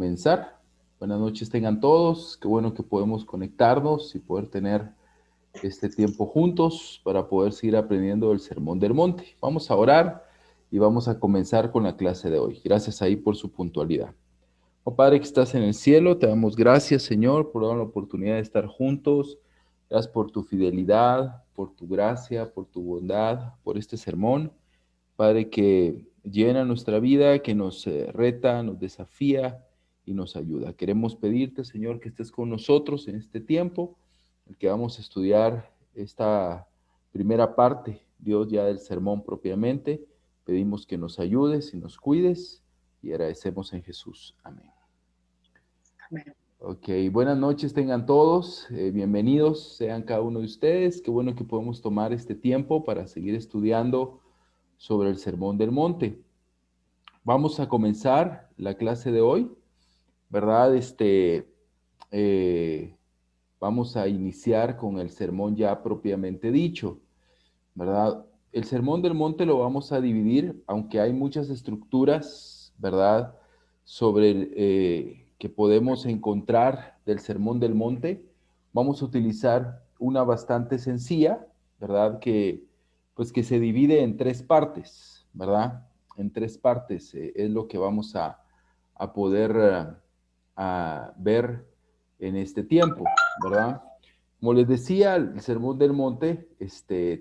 Comenzar. Buenas noches tengan todos. Qué bueno que podemos conectarnos y poder tener este tiempo juntos para poder seguir aprendiendo el Sermón del Monte. Vamos a orar y vamos a comenzar con la clase de hoy. Gracias ahí por su puntualidad. Oh Padre que estás en el cielo, te damos gracias, Señor, por dar la oportunidad de estar juntos. Gracias por tu fidelidad, por tu gracia, por tu bondad, por este sermón. Padre, que llena nuestra vida, que nos reta, nos desafía y nos ayuda. Queremos pedirte, Señor, que estés con nosotros en este tiempo, en que vamos a estudiar esta primera parte, Dios, ya del sermón propiamente. Pedimos que nos ayudes y nos cuides y agradecemos en Jesús. Amén. Amén. Ok, buenas noches tengan todos, bienvenidos sean cada uno de ustedes. Qué bueno que podemos tomar este tiempo para seguir estudiando sobre el Sermón del Monte. Vamos a comenzar la clase de hoy, ¿verdad? Eh, vamos a iniciar con el sermón ya propiamente dicho, ¿verdad? El Sermón del Monte lo vamos a dividir, aunque hay muchas estructuras, ¿verdad? Sobre que podemos encontrar del Sermón del Monte, vamos a utilizar una bastante sencilla, ¿verdad? Pues que se divide en tres partes, ¿verdad? En tres partes es lo que vamos a poder a ver en este tiempo, ¿verdad? Como les decía, el Sermón del Monte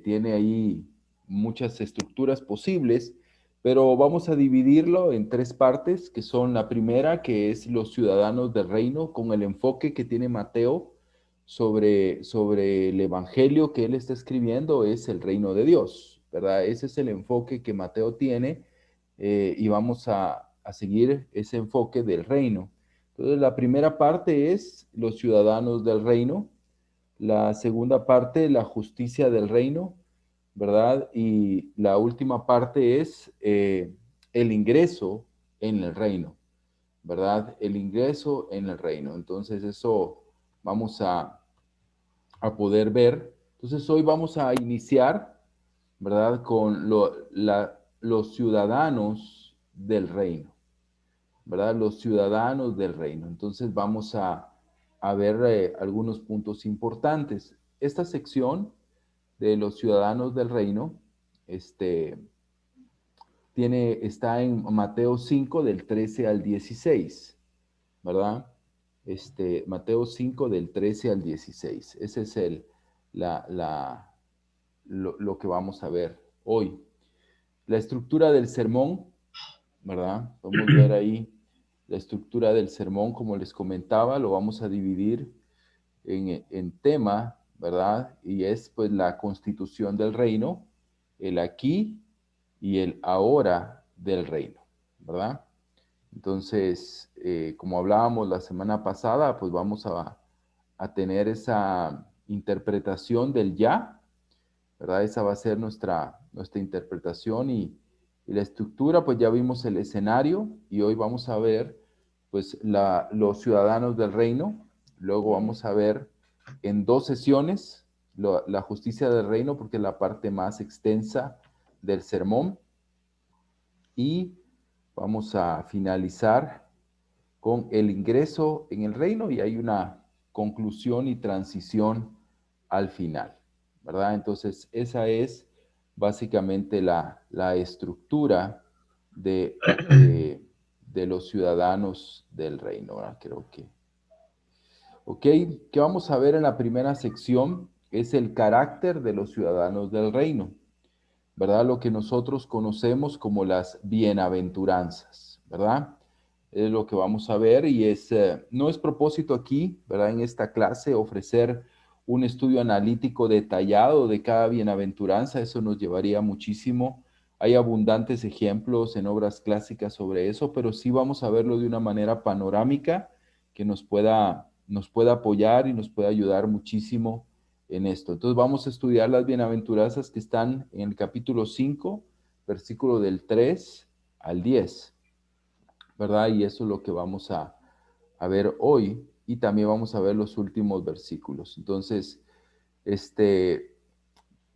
tiene ahí muchas estructuras posibles, pero vamos a dividirlo en tres partes, que son la primera, que es los ciudadanos del reino, con el enfoque que tiene Mateo sobre el evangelio que él está escribiendo, es el reino de Dios, ¿verdad? Ese es el enfoque que Mateo tiene y vamos a seguir ese enfoque del reino. Entonces, la primera parte es los ciudadanos del reino, la segunda parte, la justicia del reino, ¿verdad? Y la última parte es el ingreso en el reino, ¿verdad? El ingreso en el reino. Entonces eso vamos a poder ver. Entonces hoy vamos a iniciar, ¿verdad? Con los ciudadanos del reino, ¿verdad? Los ciudadanos del reino. Entonces vamos a ver algunos puntos importantes. Esta sección de los ciudadanos del reino está en Mateo 5 del 13 al 16, ¿verdad? Mateo 5 del 13 al 16. Ese es lo que vamos a ver hoy. La estructura del sermón, ¿verdad? Podemos ver ahí la estructura del sermón, como les comentaba, lo vamos a dividir en tema, ¿verdad? Y es pues la constitución del reino, el aquí y el ahora del reino, ¿verdad? Entonces, como hablábamos la semana pasada, pues vamos a tener esa interpretación del ya, ¿verdad? Esa va a ser nuestra interpretación y la estructura, pues ya vimos el escenario y hoy vamos a ver, pues, los ciudadanos del reino. Luego vamos a ver en dos sesiones la justicia del reino, porque es la parte más extensa del sermón. Y vamos a finalizar con el ingreso en el reino y hay una conclusión y transición al final, ¿verdad? Entonces, esa es básicamente la estructura de los ciudadanos del reino, ¿verdad? Creo que. Ok, ¿qué vamos a ver en la primera sección? Es el carácter de los ciudadanos del reino, ¿verdad? Lo que nosotros conocemos como las bienaventuranzas, ¿verdad? Es lo que vamos a ver y no es propósito aquí, ¿verdad? En esta clase ofrecer un estudio analítico detallado de cada bienaventuranza, eso nos llevaría muchísimo. Hay abundantes ejemplos en obras clásicas sobre eso, pero sí vamos a verlo de una manera panorámica que nos pueda apoyar y nos pueda ayudar muchísimo en esto. Entonces vamos a estudiar las bienaventuranzas que están en el capítulo 5, versículo del 3 al 10, ¿verdad? Y eso es lo que vamos a ver hoy y también vamos a ver los últimos versículos. Entonces,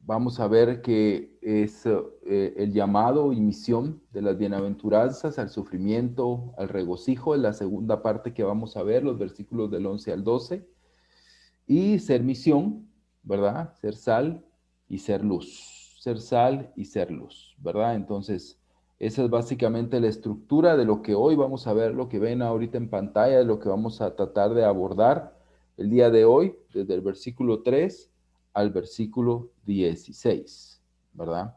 vamos a ver que es el llamado y misión de las bienaventuranzas al sufrimiento, al regocijo, en la segunda parte que vamos a ver, los versículos del 11 al 12, y ser misión, ¿verdad? Ser sal y ser luz, ser sal y ser luz, ¿verdad? Entonces, esa es básicamente la estructura de lo que hoy vamos a ver, lo que ven ahorita en pantalla, de lo que vamos a tratar de abordar el día de hoy, desde el versículo 3 al versículo 16, ¿verdad?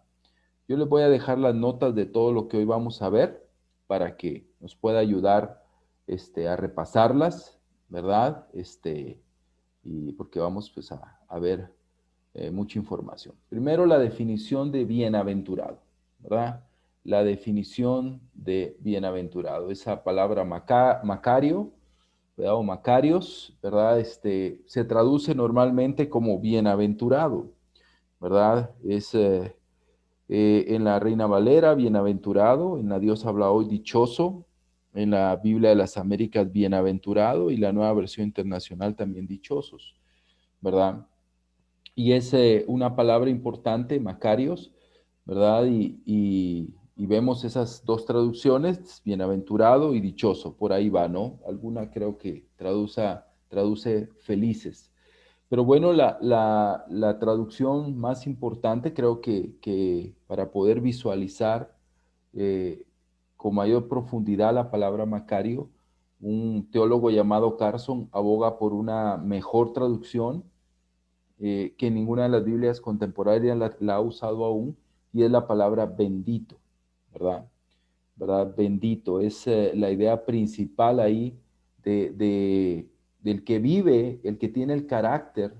Yo les voy a dejar las notas de todo lo que hoy vamos a ver para que nos pueda ayudar a repasarlas, ¿verdad? Y porque vamos pues a ver mucha información. Primero, la definición de bienaventurado, ¿verdad? La definición de bienaventurado, esa palabra Macario, ¿verdad? O Macarios, ¿verdad? Se traduce normalmente como bienaventurado, ¿verdad? En la Reina Valera, bienaventurado, en la Dios habla hoy, dichoso, en la Biblia de las Américas, bienaventurado, y la Nueva Versión Internacional también dichosos, ¿verdad? Y es una palabra importante, Macarios, ¿verdad? Y vemos esas dos traducciones, bienaventurado y dichoso, por ahí va, ¿no? Alguna creo que traduce felices. Pero bueno, la traducción más importante creo que para poder visualizar eh, con mayor profundidad la palabra Macario, un teólogo llamado Carson aboga por una mejor traducción que ninguna de las Biblias contemporáneas la ha usado aún, y es la palabra bendito, ¿verdad? ¿Verdad? Bendito, es la idea principal ahí del que vive, el que tiene el carácter,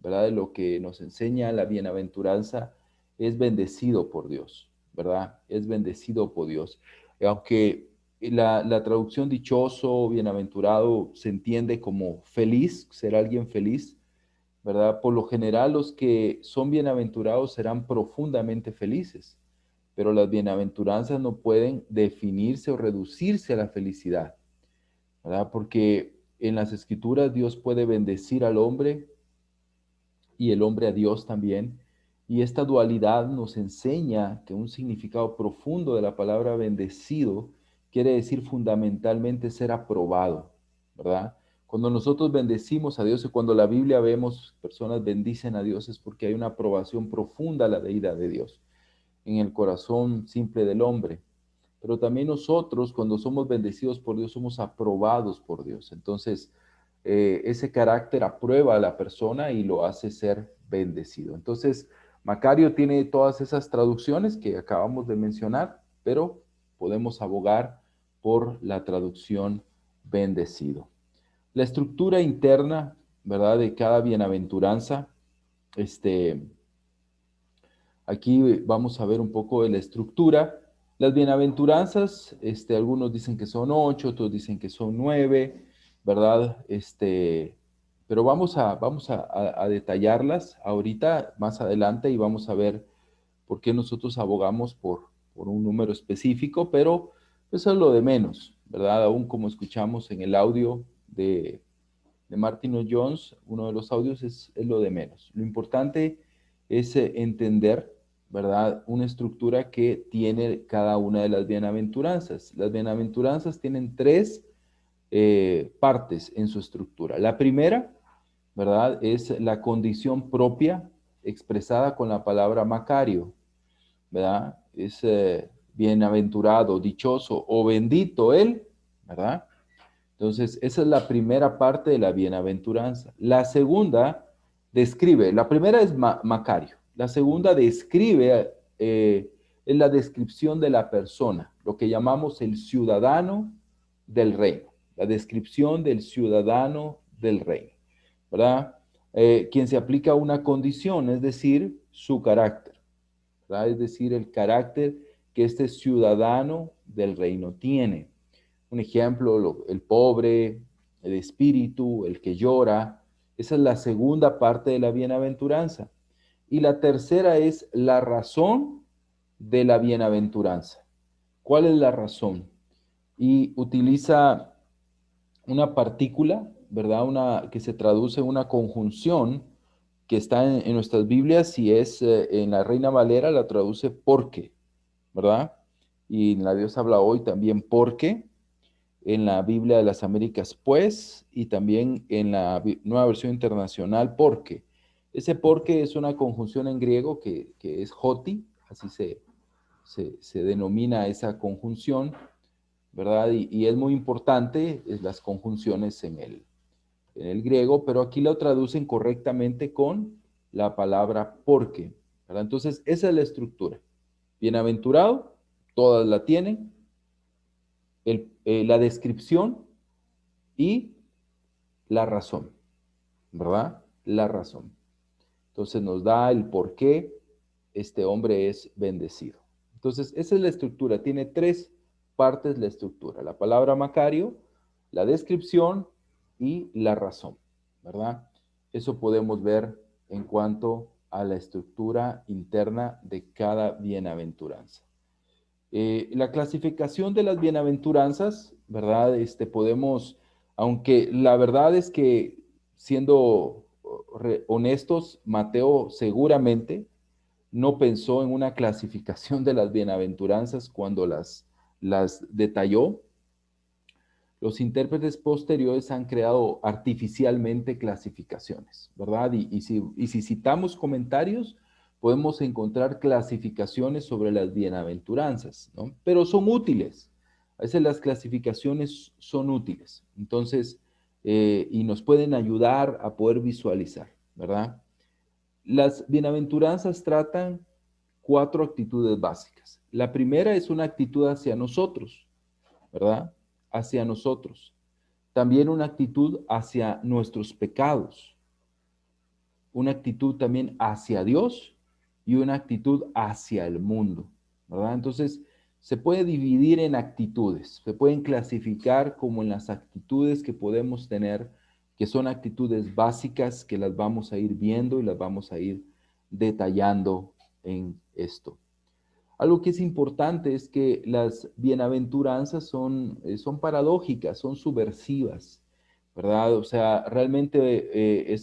¿verdad? De lo que nos enseña la bienaventuranza, es bendecido por Dios, ¿verdad? Es bendecido por Dios. Aunque la traducción dichoso, bienaventurado, se entiende como feliz, ser alguien feliz, ¿verdad? Por lo general, los que son bienaventurados serán profundamente felices, pero las bienaventuranzas no pueden definirse o reducirse a la felicidad, ¿verdad? Porque en las escrituras Dios puede bendecir al hombre y el hombre a Dios también. Y esta dualidad nos enseña que un significado profundo de la palabra bendecido quiere decir fundamentalmente ser aprobado, ¿verdad? Cuando nosotros bendecimos a Dios y cuando la Biblia vemos personas bendicen a Dios es porque hay una aprobación profunda a la deidad de Dios en el corazón simple del hombre. Pero también nosotros, cuando somos bendecidos por Dios, somos aprobados por Dios. Entonces, ese carácter aprueba a la persona y lo hace ser bendecido. Entonces, Macario tiene todas esas traducciones que acabamos de mencionar, pero podemos abogar por la traducción bendecido. La estructura interna, ¿verdad? De cada bienaventuranza, este, aquí vamos a ver un poco de la estructura. Las bienaventuranzas, algunos dicen que son 8, otros dicen que son 9, ¿verdad? Pero vamos a detallarlas ahorita, más adelante, y vamos a ver por qué nosotros abogamos por un número específico, pero eso es lo de menos, ¿verdad? Aún como escuchamos en el audio de Martin O. Jones, uno de los audios es lo de menos. Lo importante es entender, ¿verdad? Una estructura que tiene cada una de las bienaventuranzas. Las bienaventuranzas tienen tres partes en su estructura. La primera, ¿verdad? Es la condición propia expresada con la palabra Macario, ¿verdad? Es bienaventurado, dichoso o bendito él, ¿verdad? Entonces, esa es la primera parte de la bienaventuranza. La segunda describe, la primera es Macario, la segunda describe, es la descripción de la persona, lo que llamamos el ciudadano del reino, la descripción del ciudadano del reino, ¿verdad? Quien se aplica a una condición, es decir, su carácter, ¿verdad? Es decir, el carácter que este ciudadano del reino tiene. Un ejemplo, el pobre, el espíritu, el que llora. Esa es la segunda parte de la bienaventuranza. Y la tercera es la razón de la bienaventuranza. ¿Cuál es la razón? Y utiliza una partícula, ¿verdad? Que se traduce en una conjunción que está en nuestras Biblias, si es en la Reina Valera, la traduce porque, ¿verdad? Y en la Dios habla hoy también porque, en la Biblia de las Américas pues, y también en la Nueva Versión Internacional porque. Ese porque es una conjunción en griego que es hoti, así se denomina esa conjunción, ¿verdad? Y es muy importante las conjunciones en el griego, pero aquí lo traducen correctamente con la palabra porque, ¿verdad? Entonces, esa es la estructura. Bienaventurado, todas la tienen, la descripción y la razón, ¿verdad? La razón. Entonces nos da el por qué este hombre es bendecido. Entonces, esa es la estructura. Tiene tres partes la estructura. La palabra Macario, la descripción y la razón, ¿verdad? Eso podemos ver en cuanto a la estructura interna de cada bienaventuranza. La clasificación de las bienaventuranzas, ¿verdad? Podemos, aunque la verdad es que siendo honestos, Mateo seguramente no pensó en una clasificación de las bienaventuranzas cuando las detalló. Los intérpretes posteriores han creado artificialmente clasificaciones, ¿verdad? Y si citamos comentarios, podemos encontrar clasificaciones sobre las bienaventuranzas, ¿no? Pero son útiles. A veces las clasificaciones son útiles. Entonces, y nos pueden ayudar a poder visualizar, ¿verdad? Las bienaventuranzas tratan cuatro actitudes básicas. La primera es una actitud hacia nosotros, ¿verdad? Hacia nosotros. También una actitud hacia nuestros pecados, una actitud también hacia Dios y una actitud hacia el mundo, ¿verdad? Entonces, se puede dividir en actitudes, se pueden clasificar como en las actitudes que podemos tener, que son actitudes básicas que las vamos a ir viendo y las vamos a ir detallando en esto. Algo que es importante es que las bienaventuranzas son paradójicas, son subversivas, ¿verdad? O sea, realmente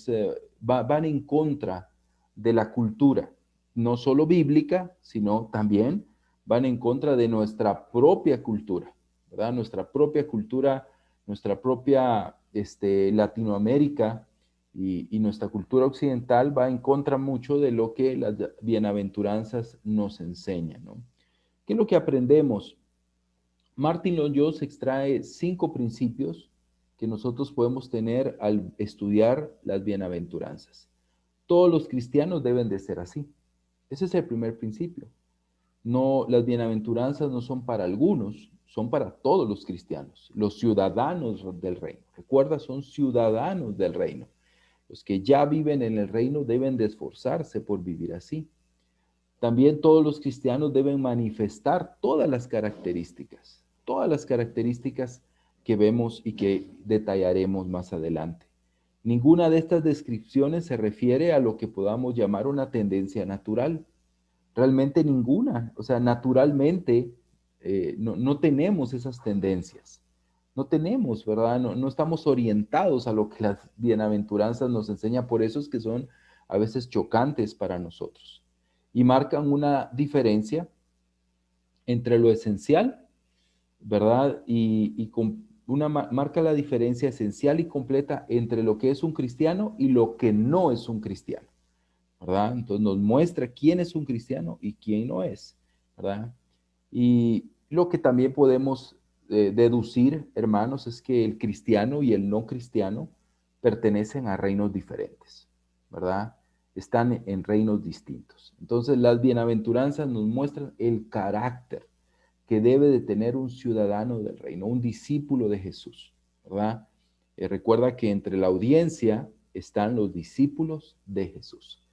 van en contra de la cultura, no solo bíblica, sino también van en contra de nuestra propia cultura, ¿verdad? Nuestra propia cultura, nuestra propia Latinoamérica y nuestra cultura occidental va en contra mucho de lo que las bienaventuranzas nos enseñan, ¿no? ¿Qué es lo que aprendemos? Martin Lloyd-Jones extrae 5 principios que nosotros podemos tener al estudiar las bienaventuranzas. Todos los cristianos deben de ser así. Ese es el primer principio. No, las bienaventuranzas no son para algunos, son para todos los cristianos, los ciudadanos del reino. Recuerda, son ciudadanos del reino. Los que ya viven en el reino deben de esforzarse por vivir así. También todos los cristianos deben manifestar todas las características que vemos y que detallaremos más adelante. Ninguna de estas descripciones se refiere a lo que podamos llamar una tendencia natural. Realmente ninguna. O sea, naturalmente no tenemos esas tendencias. No tenemos, ¿verdad? No estamos orientados a lo que las bienaventuranzas nos enseñan. Por eso es que son a veces chocantes para nosotros. Y marcan una diferencia entre lo esencial, ¿verdad? Marca la diferencia esencial y completa entre lo que es un cristiano y lo que no es un cristiano, ¿verdad? Entonces nos muestra quién es un cristiano y quién no es, ¿verdad? Y lo que también podemos deducir, hermanos, es que el cristiano y el no cristiano pertenecen a reinos diferentes, ¿verdad? Están en reinos distintos. Entonces las bienaventuranzas nos muestran el carácter que debe de tener un ciudadano del reino, un discípulo de Jesús, ¿verdad? Recuerda que entre la audiencia están los discípulos de Jesús.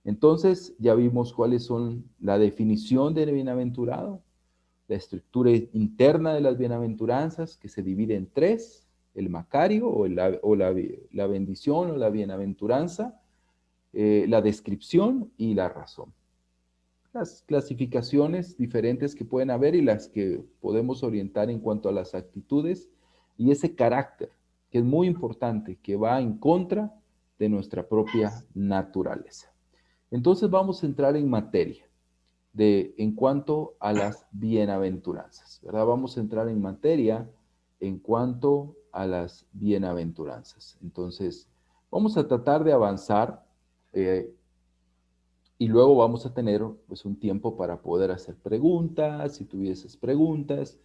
Entonces ya vimos cuáles son la definición de bienaventurado, la estructura interna de las bienaventuranzas, que se divide en tres: el Macario la bendición o la bienaventuranza, la descripción y la razón. Las clasificaciones diferentes que pueden haber y las que podemos orientar en cuanto a las actitudes y ese carácter, que es muy importante, que va en contra de nuestra propia naturaleza. Entonces vamos a entrar en materia en cuanto a las bienaventuranzas, ¿verdad? Vamos a entrar en materia en cuanto a las bienaventuranzas. Entonces, vamos a tratar de avanzar y luego vamos a tener pues un tiempo para poder hacer preguntas, si tuvieses preguntas,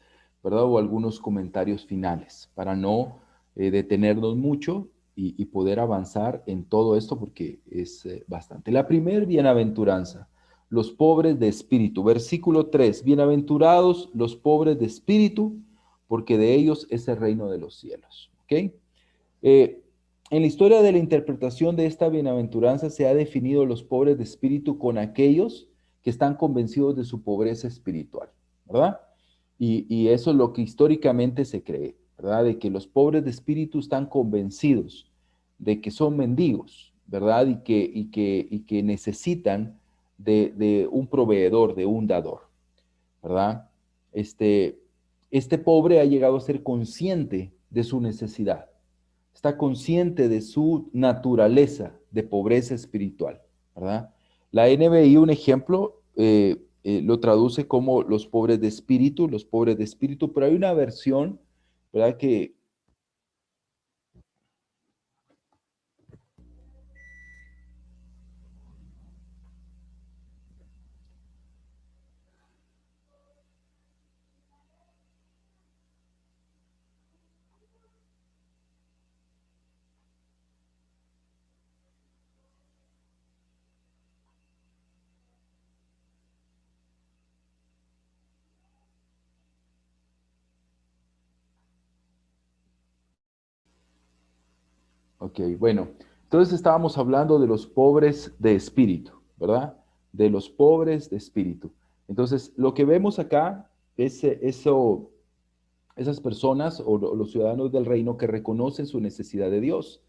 ¿verdad? O algunos comentarios finales, para no detenernos mucho y poder avanzar en todo esto porque es bastante. La primer bienaventuranza, los pobres de espíritu. Versículo 3, bienaventurados los pobres de espíritu, porque de ellos es el reino de los cielos. ¿Ok? En la historia de la interpretación de esta bienaventuranza se ha definido los pobres de espíritu con aquellos que están convencidos de su pobreza espiritual, ¿verdad? Y eso es lo que históricamente se cree, ¿verdad? De que los pobres de espíritu están convencidos de que son mendigos, ¿verdad? Y que necesitan de un proveedor, de un dador, ¿verdad? Este pobre ha llegado a ser consciente de su necesidad, está consciente de su naturaleza de pobreza espiritual, ¿verdad? La NBI, un ejemplo, lo traduce como los pobres de espíritu, pero hay una versión, ¿verdad? Que Ok, bueno, entonces estábamos hablando de los pobres de espíritu, ¿verdad? De los pobres de espíritu. Entonces, lo que vemos acá es esas personas o los ciudadanos del reino que reconocen su necesidad de Dios,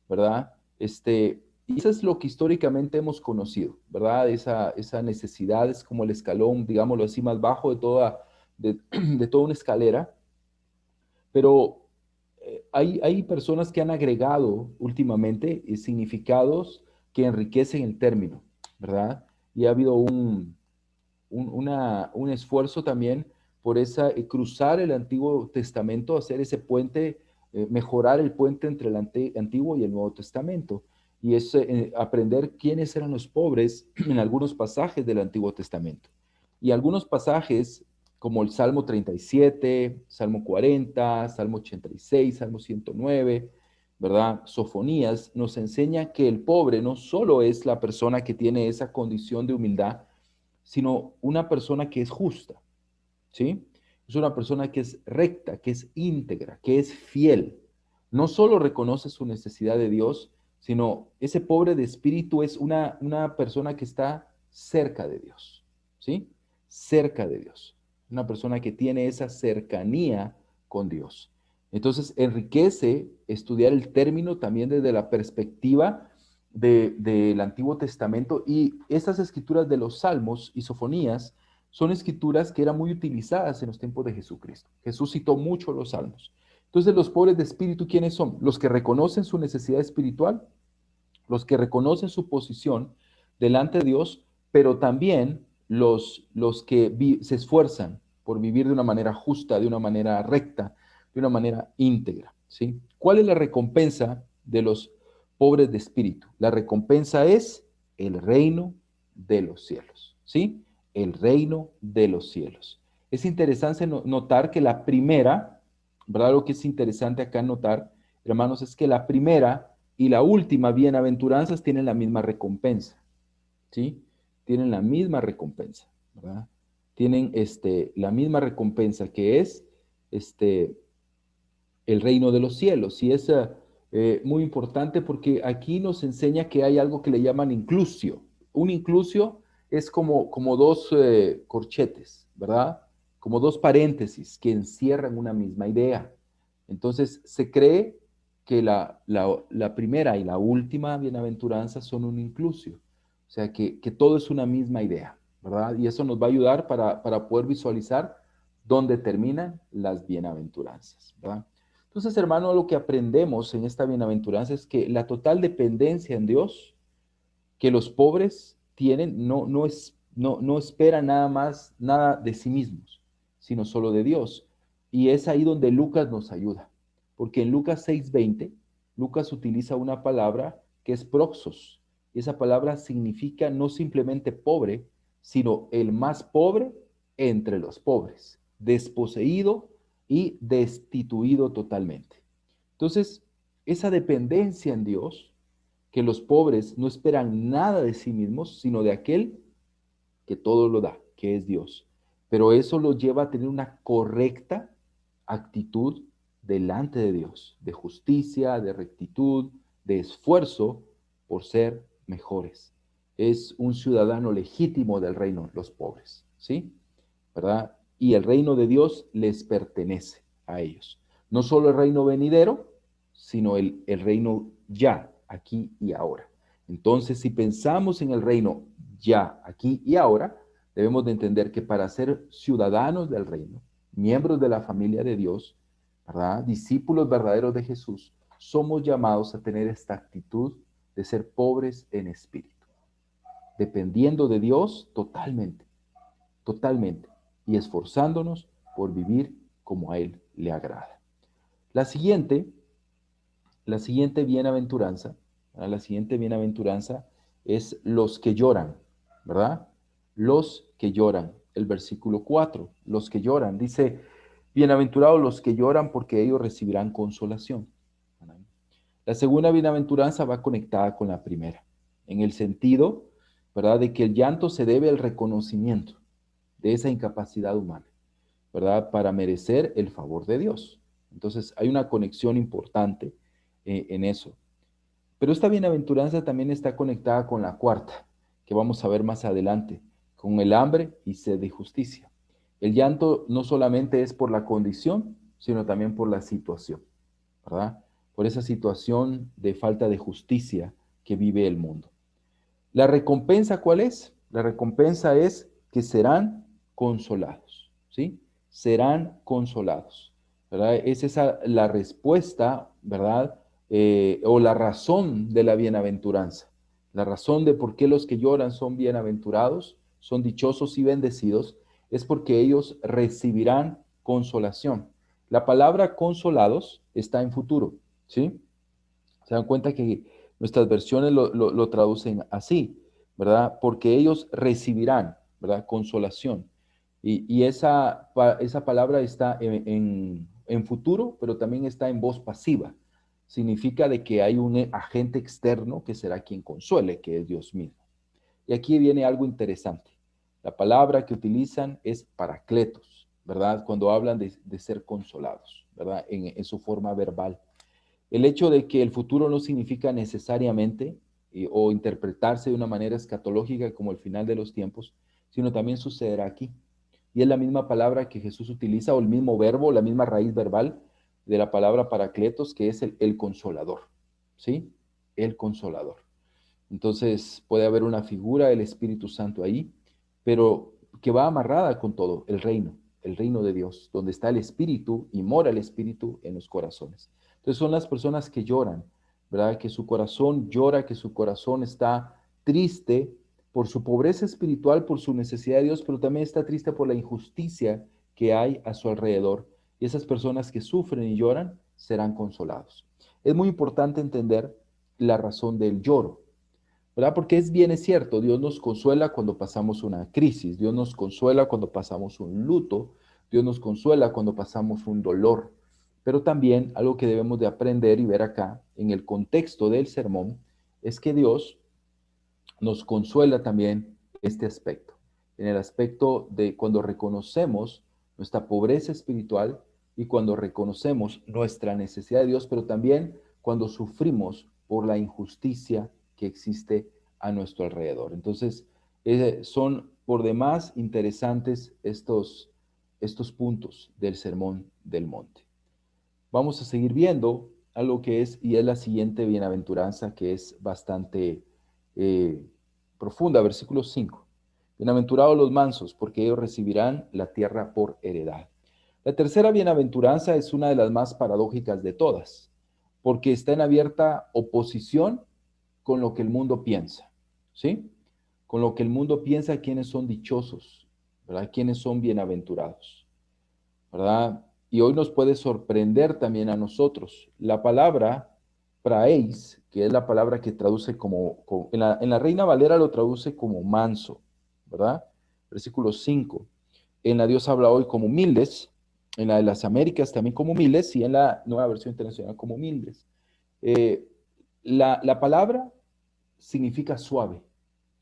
¿verdad? Y eso es lo que históricamente hemos conocido, ¿verdad? Esa necesidad es como el escalón, digámoslo así, más bajo de toda una escalera, pero hay personas que han agregado últimamente significados que enriquecen el término, ¿verdad? Y ha habido un esfuerzo también por cruzar el Antiguo Testamento, hacer ese puente, mejorar el puente entre el Antiguo y el Nuevo Testamento. Y es aprender quiénes eran los pobres en algunos pasajes del Antiguo Testamento. Y algunos pasajes, como el Salmo 37, Salmo 40, Salmo 86, Salmo 109, ¿verdad? Sofonías, nos enseña que el pobre no solo es la persona que tiene esa condición de humildad, sino una persona que es justa, ¿sí? Es una persona que es recta, que es íntegra, que es fiel. No solo reconoce su necesidad de Dios, sino ese pobre de espíritu es una persona que está cerca de Dios, ¿sí? Cerca de Dios. Una persona que tiene esa cercanía con Dios. Entonces, enriquece estudiar el término también desde la perspectiva del Antiguo Testamento y estas escrituras de los Salmos y Sofonías son escrituras que eran muy utilizadas en los tiempos de Jesucristo. Jesús citó mucho los salmos. Entonces, los pobres de espíritu, ¿quiénes son? Los que reconocen su necesidad espiritual, los que reconocen su posición delante de Dios, pero también los que se esfuerzan por vivir de una manera justa, de una manera recta, de una manera íntegra, ¿sí? ¿Cuál es la recompensa de los pobres de espíritu? La recompensa es el reino de los cielos, ¿sí? El reino de los cielos. Es interesante notar que la primera, ¿verdad? Lo que es interesante acá notar, hermanos, es que la primera y la última bienaventuranzas tienen la misma recompensa, ¿sí? Tienen la misma recompensa, ¿verdad? Tienen la misma recompensa que es este, el reino de los cielos. Y es muy importante porque aquí nos enseña que hay algo que le llaman inclusio. Un inclusio es como dos corchetes, ¿verdad? Como dos paréntesis que encierran una misma idea. Entonces, se cree que la primera y la última bienaventuranza son un inclusio. O sea, que todo es una misma idea, ¿verdad? Y eso nos va a ayudar para poder visualizar dónde terminan las bienaventuranzas, ¿verdad? Entonces, hermano, lo que aprendemos en esta bienaventuranza es que la total dependencia en Dios que los pobres tienen no esperan nada más, nada de sí mismos, sino solo de Dios. Y es ahí donde Lucas nos ayuda, porque en Lucas 6:20, Lucas utiliza una palabra que es proxos, y esa palabra significa no simplemente pobre, sino el más pobre entre los pobres, desposeído y destituido totalmente. Entonces, esa dependencia en Dios, que los pobres no esperan nada de sí mismos, sino de aquel que todo lo da, que es Dios. Pero eso los lleva a tener una correcta actitud delante de Dios, de justicia, de rectitud, de esfuerzo por ser mejores. Es un ciudadano legítimo del reino, los pobres, ¿sí? ¿Verdad? Y el reino de Dios les pertenece a ellos. No solo el reino venidero, sino el reino ya, aquí y ahora. Entonces, si pensamos en el reino ya, aquí y ahora, debemos de entender que para ser ciudadanos del reino, miembros de la familia de Dios, ¿verdad? Discípulos verdaderos de Jesús, somos llamados a tener esta actitud de ser pobres en espíritu, dependiendo de Dios totalmente, totalmente, y esforzándonos por vivir como a Él le agrada. La siguiente, la siguiente bienaventuranza, ¿verdad? La siguiente bienaventuranza es los que lloran, ¿verdad? Los que lloran. El versículo 4, los que lloran, dice, bienaventurados los que lloran porque ellos recibirán consolación. La segunda bienaventuranza va conectada con la primera, en el sentido, ¿verdad?, de que el llanto se debe al reconocimiento de esa incapacidad humana, ¿verdad?, para merecer el favor de Dios. Entonces, hay una conexión importante en eso. Pero esta bienaventuranza también está conectada con la cuarta, que vamos a ver más adelante, con el hambre y sed de justicia. El llanto no solamente es por la condición, sino también por la situación, ¿verdad? Por esa situación de falta de justicia que vive el mundo. ¿La recompensa cuál es? La recompensa es que serán consolados, ¿sí? Serán consolados, ¿verdad? Es esa la respuesta, ¿verdad? O la razón de la bienaventuranza. La razón de por qué los que lloran son bienaventurados, son dichosos y bendecidos, es porque ellos recibirán consolación. La palabra consolados está en futuro, ¿sí? Se dan cuenta que nuestras versiones lo traducen así, ¿verdad? Porque ellos recibirán, ¿verdad? Consolación. Y esa palabra está en futuro, pero también está en voz pasiva. Significa de que hay un agente externo que será quien consuele, que es Dios mismo. Y aquí viene algo interesante. La palabra que utilizan es paracletos, ¿verdad? Cuando hablan de ser consolados, ¿verdad? En su forma verbal. El hecho de que el futuro no significa necesariamente o interpretarse de una manera escatológica como el final de los tiempos, sino también sucederá aquí. Y es la misma palabra que Jesús utiliza, o el mismo verbo, la misma raíz verbal de la palabra paracletos, que es el consolador, ¿sí? El consolador. Entonces puede haber una figura del Espíritu Santo ahí, pero que va amarrada con todo, el reino de Dios, donde está el Espíritu y mora el Espíritu en los corazones. Entonces son las personas que lloran, ¿verdad? Que su corazón llora, que su corazón está triste por su pobreza espiritual, por su necesidad de Dios, pero también está triste por la injusticia que hay a su alrededor. Y esas personas que sufren y lloran serán consolados. Es muy importante entender la razón del lloro, ¿verdad? Porque es cierto, Dios nos consuela cuando pasamos una crisis, Dios nos consuela cuando pasamos un luto, Dios nos consuela cuando pasamos un dolor. Pero también algo que debemos de aprender y ver acá en el contexto del sermón es que Dios nos consuela también este aspecto, en el aspecto de cuando reconocemos nuestra pobreza espiritual y cuando reconocemos nuestra necesidad de Dios, pero también cuando sufrimos por la injusticia que existe a nuestro alrededor. Entonces, son por demás interesantes estos puntos del Sermón del Monte. Vamos a seguir viendo algo que es, y es la siguiente bienaventuranza, que es bastante eh, profunda, versículo 5. Bienaventurados los mansos, porque ellos recibirán la tierra por heredad. La tercera bienaventuranza es una de las más paradójicas de todas, porque está en abierta oposición con lo que el mundo piensa, ¿sí? Con lo que el mundo piensa, quiénes son dichosos, ¿verdad? Quiénes son bienaventurados, ¿verdad? Y hoy nos puede sorprender también a nosotros. La palabra praeis, que es la palabra que traduce en la Reina Valera lo traduce como manso, ¿verdad? Versículo 5. En la Dios habla hoy como humildes, en la de las Américas también como humildes y en la Nueva Versión Internacional como humildes. Eh, la palabra significa suave,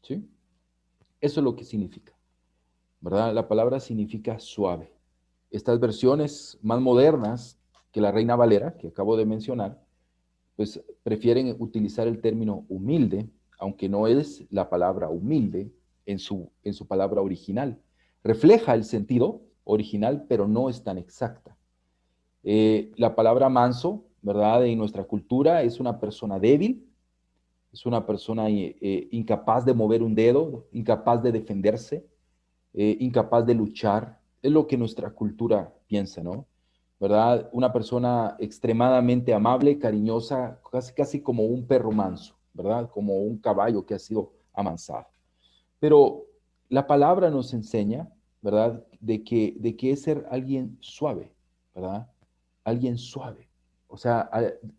¿sí? Eso es lo que significa, ¿verdad? La palabra significa suave. Estas versiones más modernas que la Reina Valera, que acabo de mencionar, pues prefieren utilizar el término humilde, aunque no es la palabra humilde en su palabra original. Refleja el sentido original, pero no es tan exacta. La palabra manso, ¿verdad? En nuestra cultura es una persona débil, es una persona incapaz de mover un dedo, incapaz de defenderse, incapaz de luchar. Es lo que nuestra cultura piensa, ¿no? ¿Verdad? Una persona extremadamente amable, cariñosa, casi, casi como un perro manso, ¿verdad? Como un caballo que ha sido amansado. Pero la palabra nos enseña, ¿verdad? De que es ser alguien suave, ¿verdad? Alguien suave. O sea,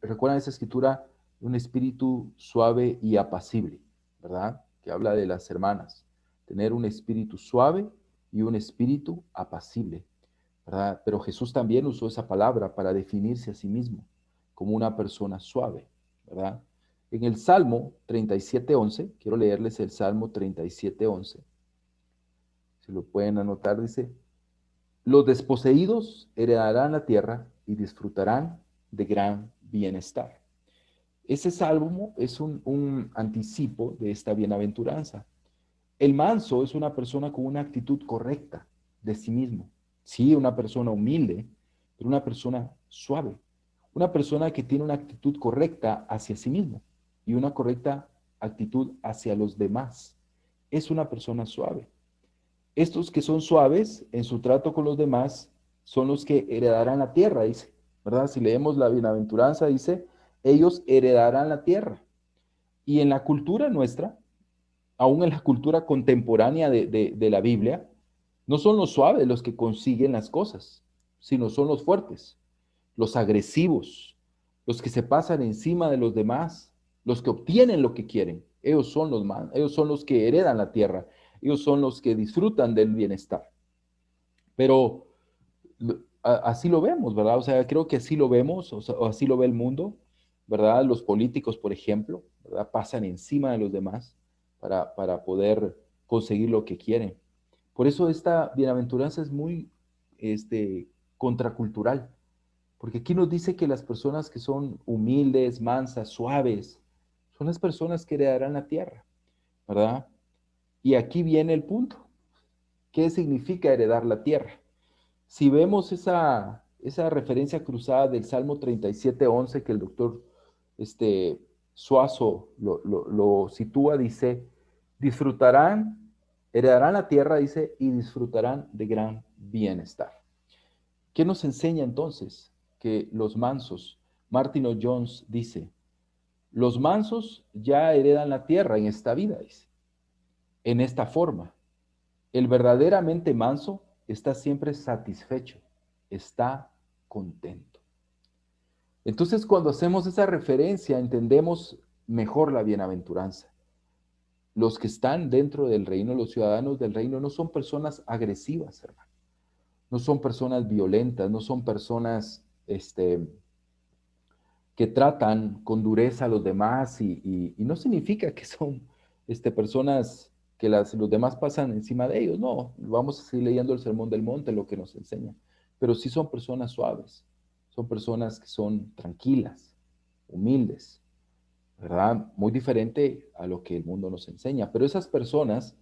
recuerdan esa escritura, un espíritu suave y apacible, ¿verdad? Que habla de las hermanas. Tener un espíritu suave y un espíritu apacible, ¿verdad? Pero Jesús también usó esa palabra para definirse a sí mismo como una persona suave, ¿verdad? En el Salmo 37:11, quiero leerles el Salmo 37:11, si lo pueden anotar, dice, los desposeídos heredarán la tierra y disfrutarán de gran bienestar. Ese salmo es un anticipo de esta bienaventuranza. El manso es una persona con una actitud correcta de sí mismo. Sí, una persona humilde, pero una persona suave. Una persona que tiene una actitud correcta hacia sí mismo y una correcta actitud hacia los demás. Es una persona suave. Estos que son suaves en su trato con los demás son los que heredarán la tierra, dice, ¿verdad? Si leemos la bienaventuranza, dice, ellos heredarán la tierra. Y en la cultura nuestra, aún en la cultura contemporánea de la Biblia, no son los suaves los que consiguen las cosas, sino son los fuertes, los agresivos, los que se pasan encima de los demás, los que obtienen lo que quieren. Ellos son los que heredan la tierra, ellos son los que disfrutan del bienestar. Pero así lo vemos, ¿verdad? O sea, creo que así lo vemos, o así lo ve el mundo, ¿verdad? Los políticos, por ejemplo, ¿verdad? Pasan encima de los demás para poder conseguir lo que quieren. Por eso esta bienaventuranza es muy contracultural, porque aquí nos dice que las personas que son humildes, mansas, suaves, son las personas que heredarán la tierra, ¿verdad? Y aquí viene el punto. ¿Qué significa heredar la tierra? Si vemos esa referencia cruzada del Salmo 37:11 que el doctor Suazo lo sitúa, dice, disfrutarán, heredarán la tierra, dice, y disfrutarán de gran bienestar. ¿Qué nos enseña entonces? Que los mansos, Martin Jones dice, los mansos ya heredan la tierra en esta vida, dice, en esta forma. El verdaderamente manso está siempre satisfecho, está contento. Entonces, cuando hacemos esa referencia, entendemos mejor la bienaventuranza. Los que están dentro del reino, los ciudadanos del reino, no son personas agresivas, hermano. No son personas violentas, no son personas que tratan con dureza a los demás y no significa que son personas que los demás pasan encima de ellos. No, vamos a seguir leyendo el Sermón del Monte, lo que nos enseña. Pero sí son personas suaves, son personas que son tranquilas, humildes, ¿verdad? Muy diferente a lo que el mundo nos enseña. Pero esas personas,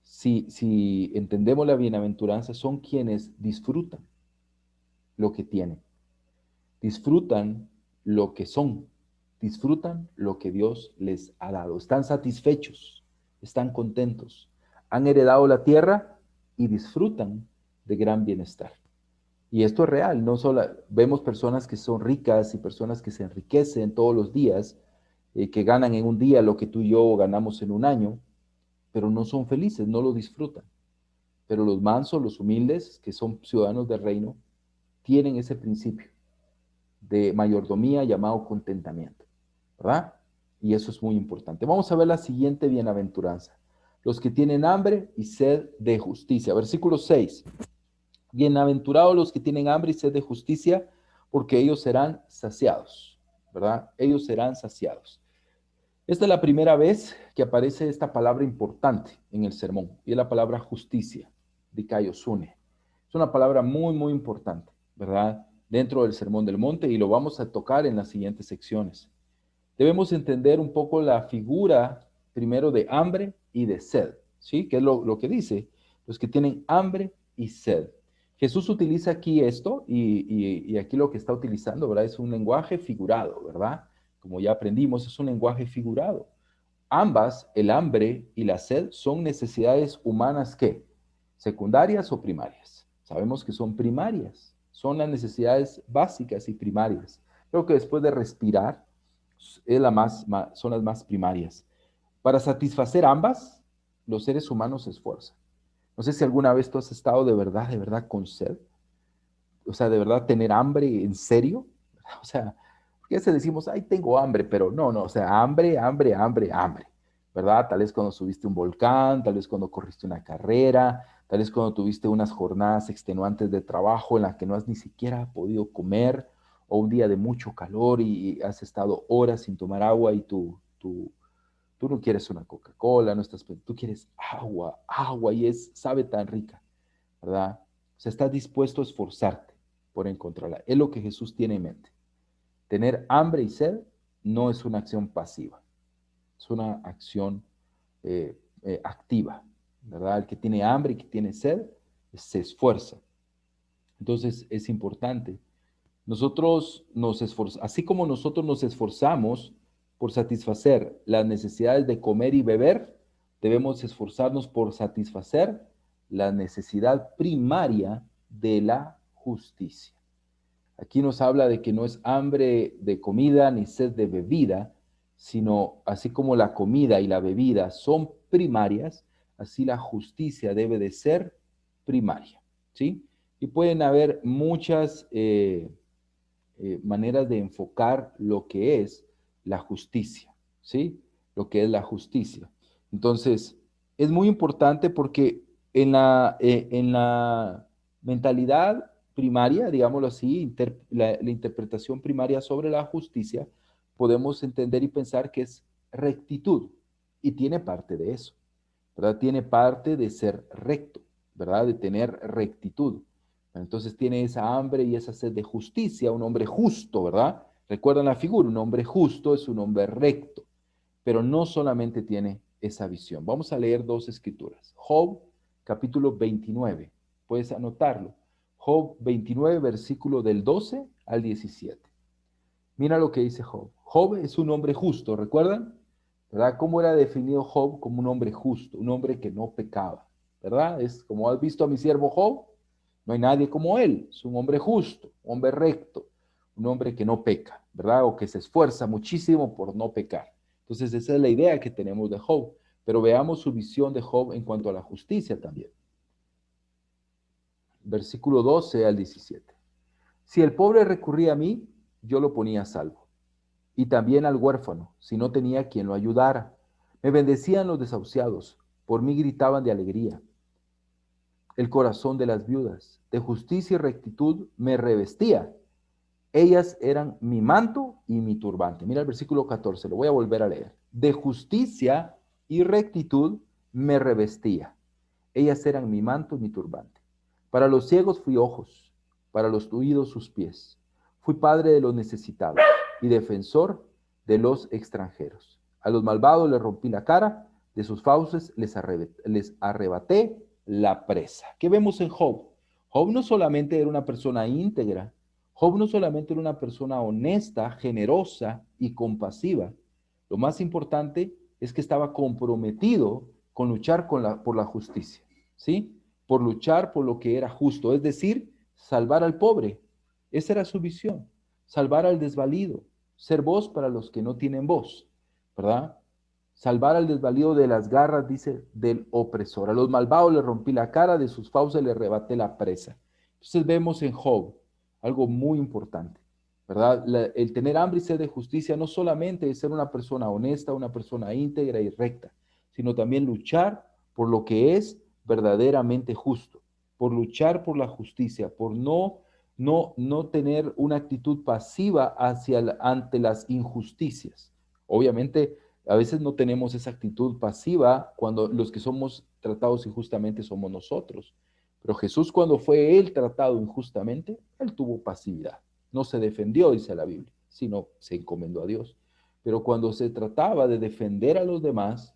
si entendemos la bienaventuranza, son quienes disfrutan lo que tienen, disfrutan lo que son, disfrutan lo que Dios les ha dado, están satisfechos, están contentos, han heredado la tierra y disfrutan de gran bienestar. Y esto es real, no solo vemos personas que son ricas y personas que se enriquecen todos los días, que ganan en un día lo que tú y yo ganamos en un año, pero no son felices, no lo disfrutan. Pero los mansos, los humildes, que son ciudadanos del reino, tienen ese principio de mayordomía llamado contentamiento, ¿verdad? Y eso es muy importante. Vamos a ver la siguiente bienaventuranza. Los que tienen hambre y sed de justicia. Versículo 6. Bienaventurados los que tienen hambre y sed de justicia, porque ellos serán saciados, ¿verdad? Ellos serán saciados. Esta es la primera vez que aparece esta palabra importante en el sermón, y es la palabra justicia, dikaiosune. Es una palabra muy, muy importante, ¿verdad? Dentro del Sermón del Monte, y lo vamos a tocar en las siguientes secciones. Debemos entender un poco la figura primero de hambre y de sed, ¿sí? Que es lo que dice, los que tienen hambre y sed. Jesús utiliza aquí esto y aquí lo que está utilizando, ¿verdad? Es un lenguaje figurado, ¿verdad? Como ya aprendimos, es un lenguaje figurado. Ambas, el hambre y la sed, son necesidades humanas ¿qué? ¿Secundarias o primarias? Sabemos que son primarias, son las necesidades básicas y primarias. Creo que después de respirar, son las más primarias. Para satisfacer ambas, los seres humanos se esfuerzan. No sé si alguna vez tú has estado de verdad con sed. O sea, de verdad tener hambre en serio. O sea, porque a veces decimos, ay, tengo hambre, pero no, no, o sea, hambre, hambre, hambre, hambre, ¿verdad? Tal vez cuando subiste un volcán, tal vez cuando corriste una carrera, tal vez cuando tuviste unas jornadas extenuantes de trabajo en las que no has ni siquiera podido comer, o un día de mucho calor y has estado horas sin tomar agua y tú no quieres una Coca-Cola, no estás, tú quieres agua, agua y sabe tan rica, ¿verdad? O sea, estás dispuesto a esforzarte por encontrarla. Es lo que Jesús tiene en mente. Tener hambre y sed no es una acción pasiva, es una acción activa, ¿verdad? El que tiene hambre y que tiene sed se esfuerza. Entonces es importante. Nosotros nos esforzamos, así como nosotros nos esforzamos por satisfacer las necesidades de comer y beber, debemos esforzarnos por satisfacer la necesidad primaria de la justicia. Aquí nos habla de que no es hambre de comida ni sed de bebida, sino así como la comida y la bebida son primarias, así la justicia debe de ser primaria, ¿sí? Y pueden haber muchas maneras de enfocar lo que es la justicia, ¿sí? Lo que es la justicia. Entonces, es muy importante porque en la mentalidad primaria, digámoslo así, la interpretación primaria sobre la justicia, podemos entender y pensar que es rectitud, y tiene parte de eso, ¿verdad? Tiene parte de ser recto, ¿verdad? De tener rectitud. Entonces tiene esa hambre y esa sed de justicia, un hombre justo, ¿verdad? Recuerdan la figura, un hombre justo es un hombre recto, pero no solamente tiene esa visión. Vamos a leer dos escrituras. Job, capítulo 29. Puedes anotarlo. Job 29, versículo del 12 al 17. Mira lo que dice Job. Job es un hombre justo, ¿recuerdan? ¿Verdad? ¿Cómo era definido Job como un hombre justo? Un hombre que no pecaba, ¿verdad? Es como has visto a mi siervo Job, no hay nadie como él. Es un hombre justo, un hombre recto, un hombre que no peca, ¿verdad? O que se esfuerza muchísimo por no pecar. Entonces esa es la idea que tenemos de Job. Pero veamos su visión de Job en cuanto a la justicia también. Versículo 12 al 17. Si el pobre recurría a mí, yo lo ponía a salvo, y también al huérfano, si no tenía quien lo ayudara. Me bendecían los desahuciados, por mí gritaban de alegría. El corazón de las viudas, de justicia y rectitud, me revestía. Ellas eran mi manto y mi turbante. Mira el versículo 14, lo voy a volver a leer. De justicia y rectitud me revestía. Ellas eran mi manto y mi turbante. Para los ciegos fui ojos, para los oídos sus pies. Fui padre de los necesitados y defensor de los extranjeros. A los malvados les rompí la cara, de sus fauces les arrebaté la presa. ¿Qué vemos en Job? Job no solamente era una persona íntegra, Job no solamente era una persona honesta, generosa y compasiva. Lo más importante es que estaba comprometido con luchar por la justicia, ¿sí? Por luchar por lo que era justo, es decir, salvar al pobre. Esa era su visión, salvar al desvalido, ser voz para los que no tienen voz, ¿verdad? Salvar al desvalido de las garras, dice, del opresor. A los malvados le rompí la cara, de sus fauces le arrebaté la presa. Entonces vemos en Job algo muy importante, ¿verdad? El tener hambre y sed de justicia no solamente es ser una persona honesta, una persona íntegra y recta, sino también luchar por lo que es verdaderamente justo, por luchar por la justicia, por no tener una actitud pasiva ante las injusticias. Obviamente, a veces no tenemos esa actitud pasiva cuando los que somos tratados injustamente somos nosotros. Pero Jesús, cuando fue él tratado injustamente, él tuvo pasividad. No se defendió, dice la Biblia, sino se encomendó a Dios. Pero cuando se trataba de defender a los demás,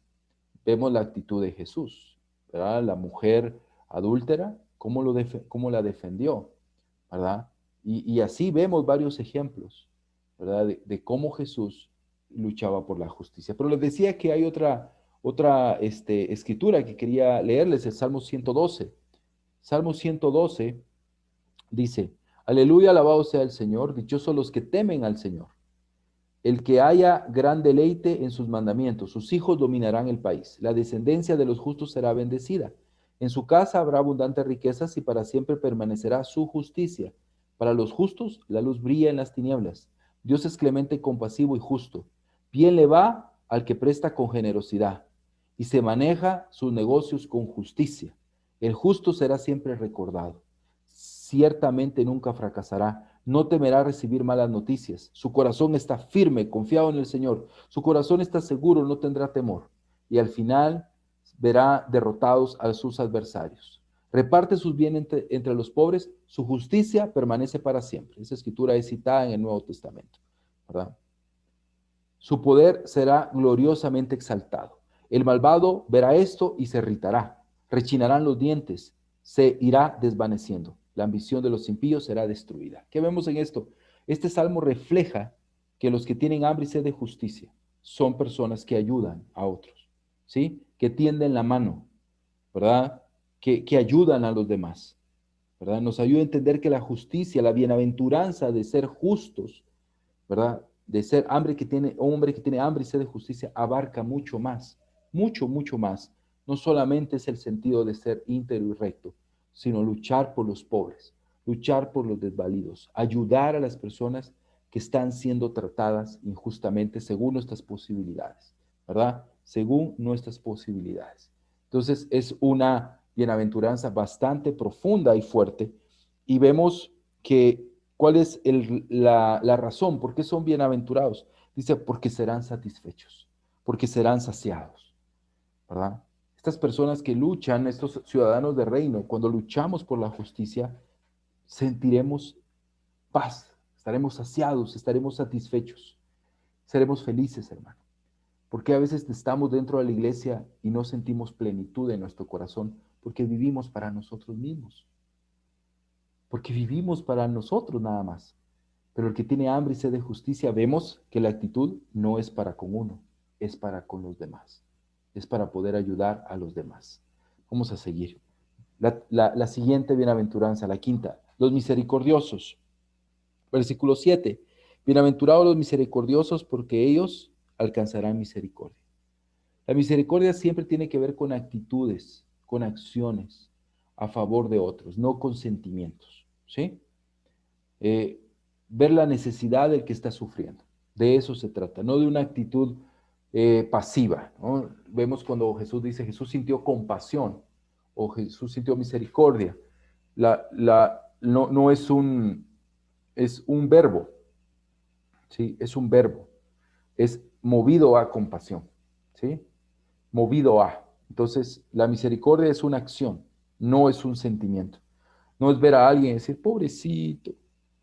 vemos la actitud de Jesús, ¿verdad? La mujer adúltera, cómo la defendió, ¿verdad? Y así vemos varios ejemplos, ¿verdad? De cómo Jesús luchaba por la justicia. Pero les decía que hay otra escritura que quería leerles, el Salmo 112. Salmo 112 dice, aleluya, alabado sea el Señor, dichosos los que temen al Señor. El que haya gran deleite en sus mandamientos, sus hijos dominarán el país. La descendencia de los justos será bendecida. En su casa habrá abundantes riquezas y para siempre permanecerá su justicia. Para los justos la luz brilla en las tinieblas. Dios es clemente, compasivo y justo. Bien le va al que presta con generosidad y se maneja sus negocios con justicia. El justo será siempre recordado. Ciertamente nunca fracasará. No temerá recibir malas noticias. Su corazón está firme, confiado en el Señor. Su corazón está seguro, no tendrá temor. Y al final verá derrotados a sus adversarios. Reparte sus bienes entre los pobres. Su justicia permanece para siempre. Esa escritura es citada en el Nuevo Testamento, ¿verdad? Su poder será gloriosamente exaltado. El malvado verá esto y se irritará. Rechinarán los dientes, se irá desvaneciendo. La ambición de los impíos será destruida. ¿Qué vemos en esto? Este salmo refleja que los que tienen hambre y sed de justicia son personas que ayudan a otros, ¿sí? Que tienden la mano, ¿verdad? Que ayudan a los demás, ¿verdad? Nos ayuda a entender que la justicia, la bienaventuranza de ser justos, ¿verdad? De ser hombre que tiene hambre y sed de justicia, abarca mucho más, mucho, mucho más. No solamente es el sentido de ser íntegro y recto, sino luchar por los pobres, luchar por los desvalidos, ayudar a las personas que están siendo tratadas injustamente según nuestras posibilidades, ¿verdad? Según nuestras posibilidades. Entonces es una bienaventuranza bastante profunda y fuerte y vemos que ¿cuál es la razón? ¿Por qué son bienaventurados? Dice, porque serán satisfechos, porque serán saciados, ¿verdad? Estas personas que luchan, estos ciudadanos de reino, cuando luchamos por la justicia, sentiremos paz, estaremos saciados, estaremos satisfechos, seremos felices, hermano. Porque a veces estamos dentro de la iglesia y no sentimos plenitud en nuestro corazón, porque vivimos para nosotros mismos, porque vivimos para nosotros nada más. Pero el que tiene hambre y sed de justicia, vemos que la actitud no es para con uno, es para con los demás. Es para poder ayudar a los demás. Vamos a seguir. La siguiente bienaventuranza, la quinta, los misericordiosos. Versículo 7. Bienaventurados los misericordiosos porque ellos alcanzarán misericordia. La misericordia siempre tiene que ver con actitudes, con acciones a favor de otros, no con sentimientos. ¿Sí? Eh, ver la necesidad del que está sufriendo. De eso se trata, no de una actitud pasiva, ¿no? Vemos cuando Jesús dice, Jesús sintió compasión o Jesús sintió misericordia. No es un verbo, ¿sí? Es un verbo, es movido a compasión, ¿sí? Movido a. Entonces, la misericordia es una acción, no es un sentimiento. No es ver a alguien y decir, pobrecito,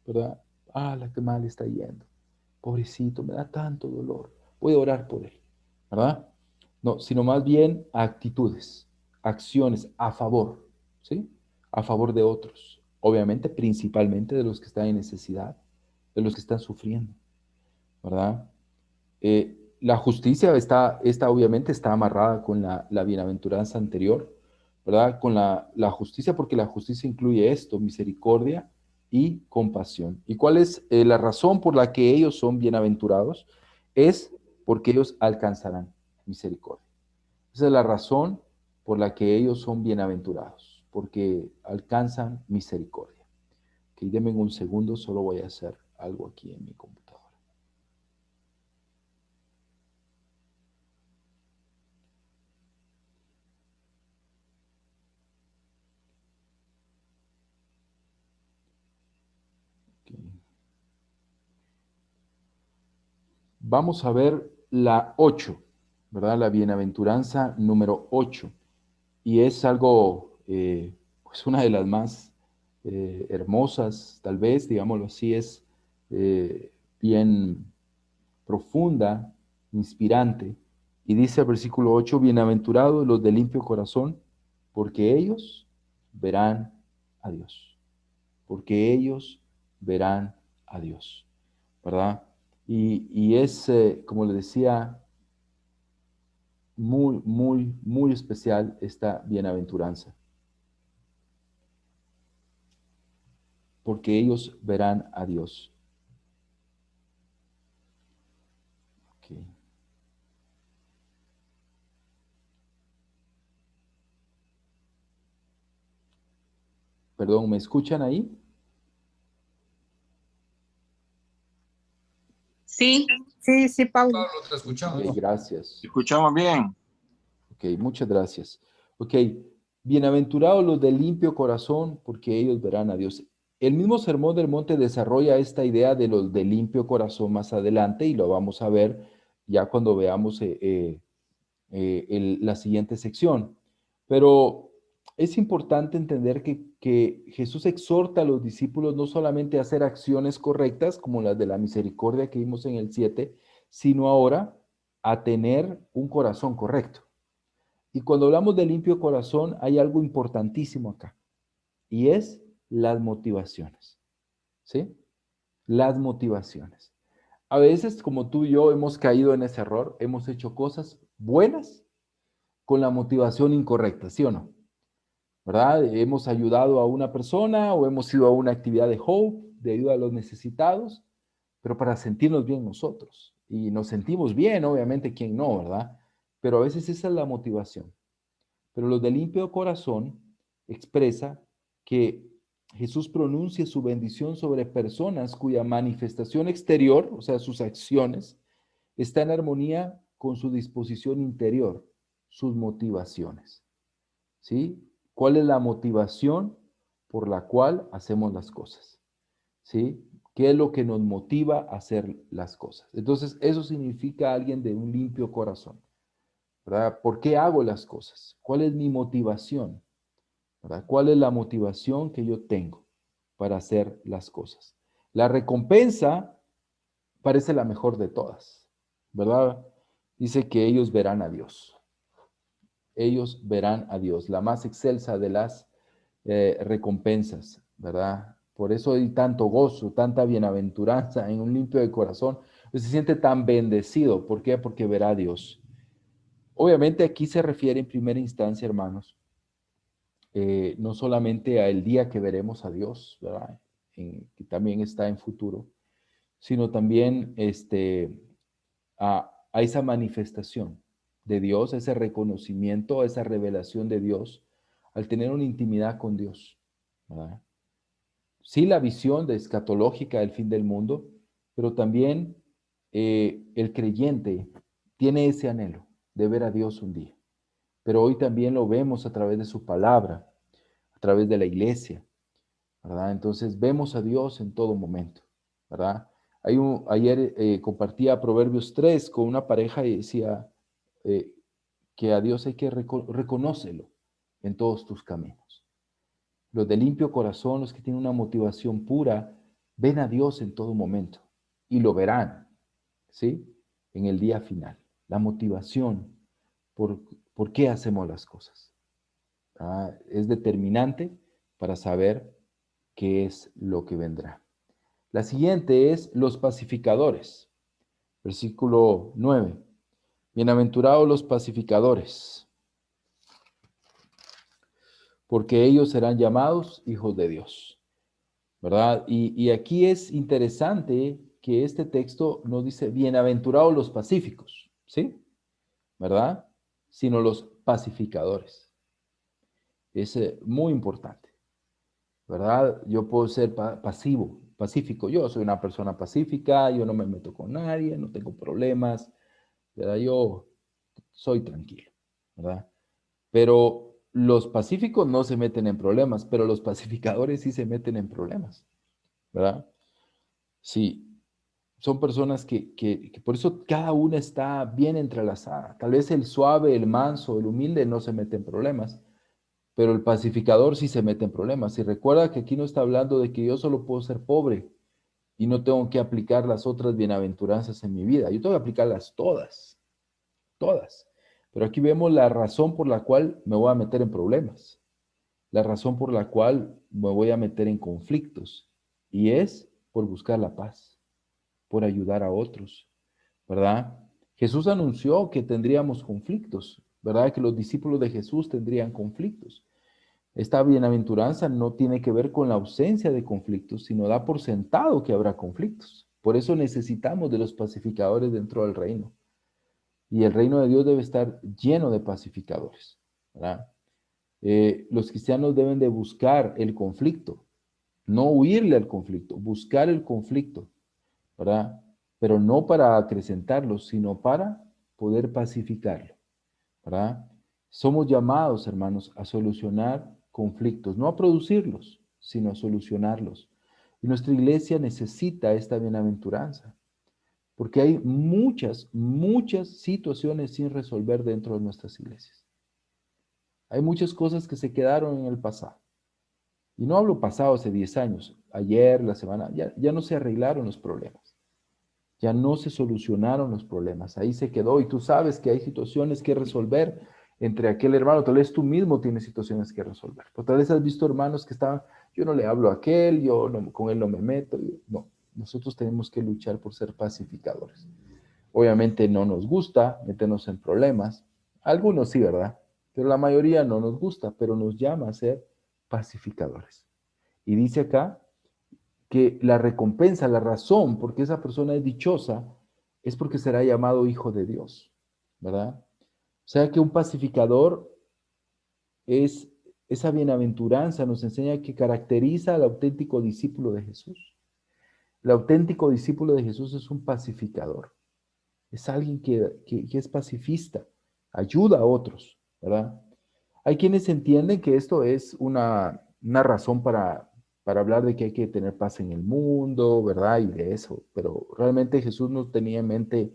¿verdad? Ah, la que mal está yendo. Pobrecito, me da tanto dolor. Voy a orar por él, ¿verdad? No, sino más bien actitudes, acciones a favor, ¿sí? A favor de otros. Obviamente, principalmente de los que están en necesidad, de los que están sufriendo, ¿verdad? La justicia esta obviamente está amarrada con la bienaventuranza anterior, ¿verdad? Con la justicia, porque la justicia incluye esto, misericordia, y compasión. ¿Y cuál es la razón por la que ellos son bienaventurados? Es porque ellos alcanzarán misericordia. Esa es la razón por la que ellos son bienaventurados, porque alcanzan misericordia. Ok, denme un segundo, solo voy a hacer algo aquí en mi computadora. Ok. Vamos a ver la 8, ¿verdad? La bienaventuranza número 8. Y es algo, pues una de las más hermosas, tal vez, digámoslo así, es bien profunda, inspirante. Y dice el versículo 8, bienaventurados los de limpio corazón, porque ellos verán a Dios. Porque ellos verán a Dios, ¿verdad? Y es, como le decía, muy, muy, muy especial esta bienaventuranza, porque ellos verán a Dios. Okay. Perdón, ¿me escuchan ahí? Sí, sí, sí, Pablo. Pablo, te escuchamos. Ok, gracias. Escuchamos bien. Ok, muchas gracias. Ok, bienaventurados los de limpio corazón, porque ellos verán a Dios. El mismo Sermón del Monte desarrolla esta idea de los de limpio corazón más adelante y lo vamos a ver ya cuando veamos la siguiente sección. Pero es importante entender que Jesús exhorta a los discípulos no solamente a hacer acciones correctas, como las de la misericordia que vimos en el 7, sino ahora a tener un corazón correcto. Y cuando hablamos de limpio corazón, hay algo importantísimo acá, y es las motivaciones, ¿sí? Las motivaciones. A veces, como tú y yo hemos caído en ese error, hemos hecho cosas buenas con la motivación incorrecta, ¿sí o no? ¿Verdad? Hemos ayudado a una persona o hemos ido a una actividad de Hope, de ayuda a los necesitados, pero para sentirnos bien nosotros. Y nos sentimos bien, obviamente, ¿quién no, verdad? Pero a veces esa es la motivación. Pero los de limpio corazón expresa que Jesús pronuncia su bendición sobre personas cuya manifestación exterior, o sea, sus acciones, está en armonía con su disposición interior, sus motivaciones. ¿Sí? ¿Cuál es la motivación por la cual hacemos las cosas? ¿Sí? ¿Qué es lo que nos motiva a hacer las cosas? Entonces, eso significa alguien de un limpio corazón, ¿verdad? ¿Por qué hago las cosas? ¿Cuál es mi motivación? ¿Verdad? ¿Cuál es la motivación que yo tengo para hacer las cosas? La recompensa parece la mejor de todas, ¿verdad? Dice que ellos verán a Dios. Ellos verán a Dios, la más excelsa de las recompensas, ¿verdad? Por eso hay tanto gozo, tanta bienaventuranza en un limpio de corazón. Pues se siente tan bendecido. ¿Por qué? Porque verá a Dios. Obviamente aquí se refiere en primera instancia, hermanos, no solamente al día que veremos a Dios, ¿verdad? Que también está en futuro, sino también a esa manifestación de Dios, ese reconocimiento, esa revelación de Dios, al tener una intimidad con Dios, ¿verdad? Sí, la visión de escatológica del fin del mundo, pero también el creyente tiene ese anhelo de ver a Dios un día. Pero hoy también lo vemos a través de su palabra, a través de la iglesia, ¿verdad? Entonces vemos a Dios en todo momento, ¿verdad? Ayer compartía Proverbios 3 con una pareja y decía eh, que a Dios hay que reconócelo en todos tus caminos. Los de limpio corazón, los que tienen una motivación pura, ven a Dios en todo momento y lo verán, ¿sí? En el día final. La motivación por, por qué hacemos las cosas. Es determinante para saber qué es lo que vendrá. La siguiente es los pacificadores. Versículo 9. Bienaventurados los pacificadores, porque ellos serán llamados hijos de Dios. ¿verdad? Y aquí es interesante que este texto nos dice, bienaventurados los pacíficos, ¿sí? ¿Verdad? Sino los pacificadores. Es muy importante, ¿verdad? Yo puedo ser pasivo, pacífico. Yo soy una persona pacífica, yo no me meto con nadie, no tengo problemas, ¿verdad? Yo soy tranquilo, ¿verdad? Pero los pacíficos no se meten en problemas, pero los pacificadores sí se meten en problemas, ¿verdad? Sí, son personas que por eso cada una está bien entrelazada. Tal vez el suave, el manso, el humilde no se mete en problemas, pero el pacificador sí se mete en problemas. Y recuerda que aquí no está hablando de que yo solo puedo ser pobre y no tengo que aplicar las otras bienaventuranzas en mi vida. Yo tengo que aplicarlas todas, todas. Pero aquí vemos la razón por la cual me voy a meter en problemas, la razón por la cual me voy a meter en conflictos, y es por buscar la paz, por ayudar a otros, ¿verdad? Jesús anunció que tendríamos conflictos, ¿verdad? Que los discípulos de Jesús tendrían conflictos. Esta bienaventuranza no tiene que ver con la ausencia de conflictos, sino da por sentado que habrá conflictos. Por eso necesitamos de los pacificadores dentro del reino. Y el reino de Dios debe estar lleno de pacificadores, ¿verdad? Los cristianos deben de buscar el conflicto, no huirle al conflicto, buscar el conflicto, ¿verdad? Pero no para acrecentarlo, sino para poder pacificarlo, ¿verdad? Somos llamados, hermanos, a solucionar conflictos, no a producirlos, sino a solucionarlos. Y nuestra iglesia necesita esta bienaventuranza, porque hay muchas situaciones sin resolver dentro de nuestras iglesias. Hay muchas cosas que se quedaron en el pasado. Y no hablo pasado hace 10 años, ayer, la semana, ya no se arreglaron los problemas, ya no se solucionaron los problemas, ahí se quedó y tú sabes que hay situaciones que resolver entre aquel hermano, tal vez tú mismo tienes situaciones que resolver, pero tal vez has visto hermanos que estaban, yo no le hablo a aquel, yo no, con él no me meto, no, nosotros tenemos que luchar por ser pacificadores. Obviamente no nos gusta meternos en problemas, algunos sí, ¿verdad? Pero la mayoría no nos gusta, pero nos llama a ser pacificadores. Y dice acá que la recompensa, la razón por qué esa persona es dichosa, es porque será llamado hijo de Dios, ¿verdad? O sea que un pacificador es esa bienaventuranza, nos enseña que caracteriza al auténtico discípulo de Jesús. El auténtico discípulo de Jesús es un pacificador, es alguien que es pacifista, ayuda a otros, ¿verdad? Hay quienes entienden que esto es una razón para hablar de que hay que tener paz en el mundo, ¿verdad? Y de eso, pero realmente Jesús no tenía en mente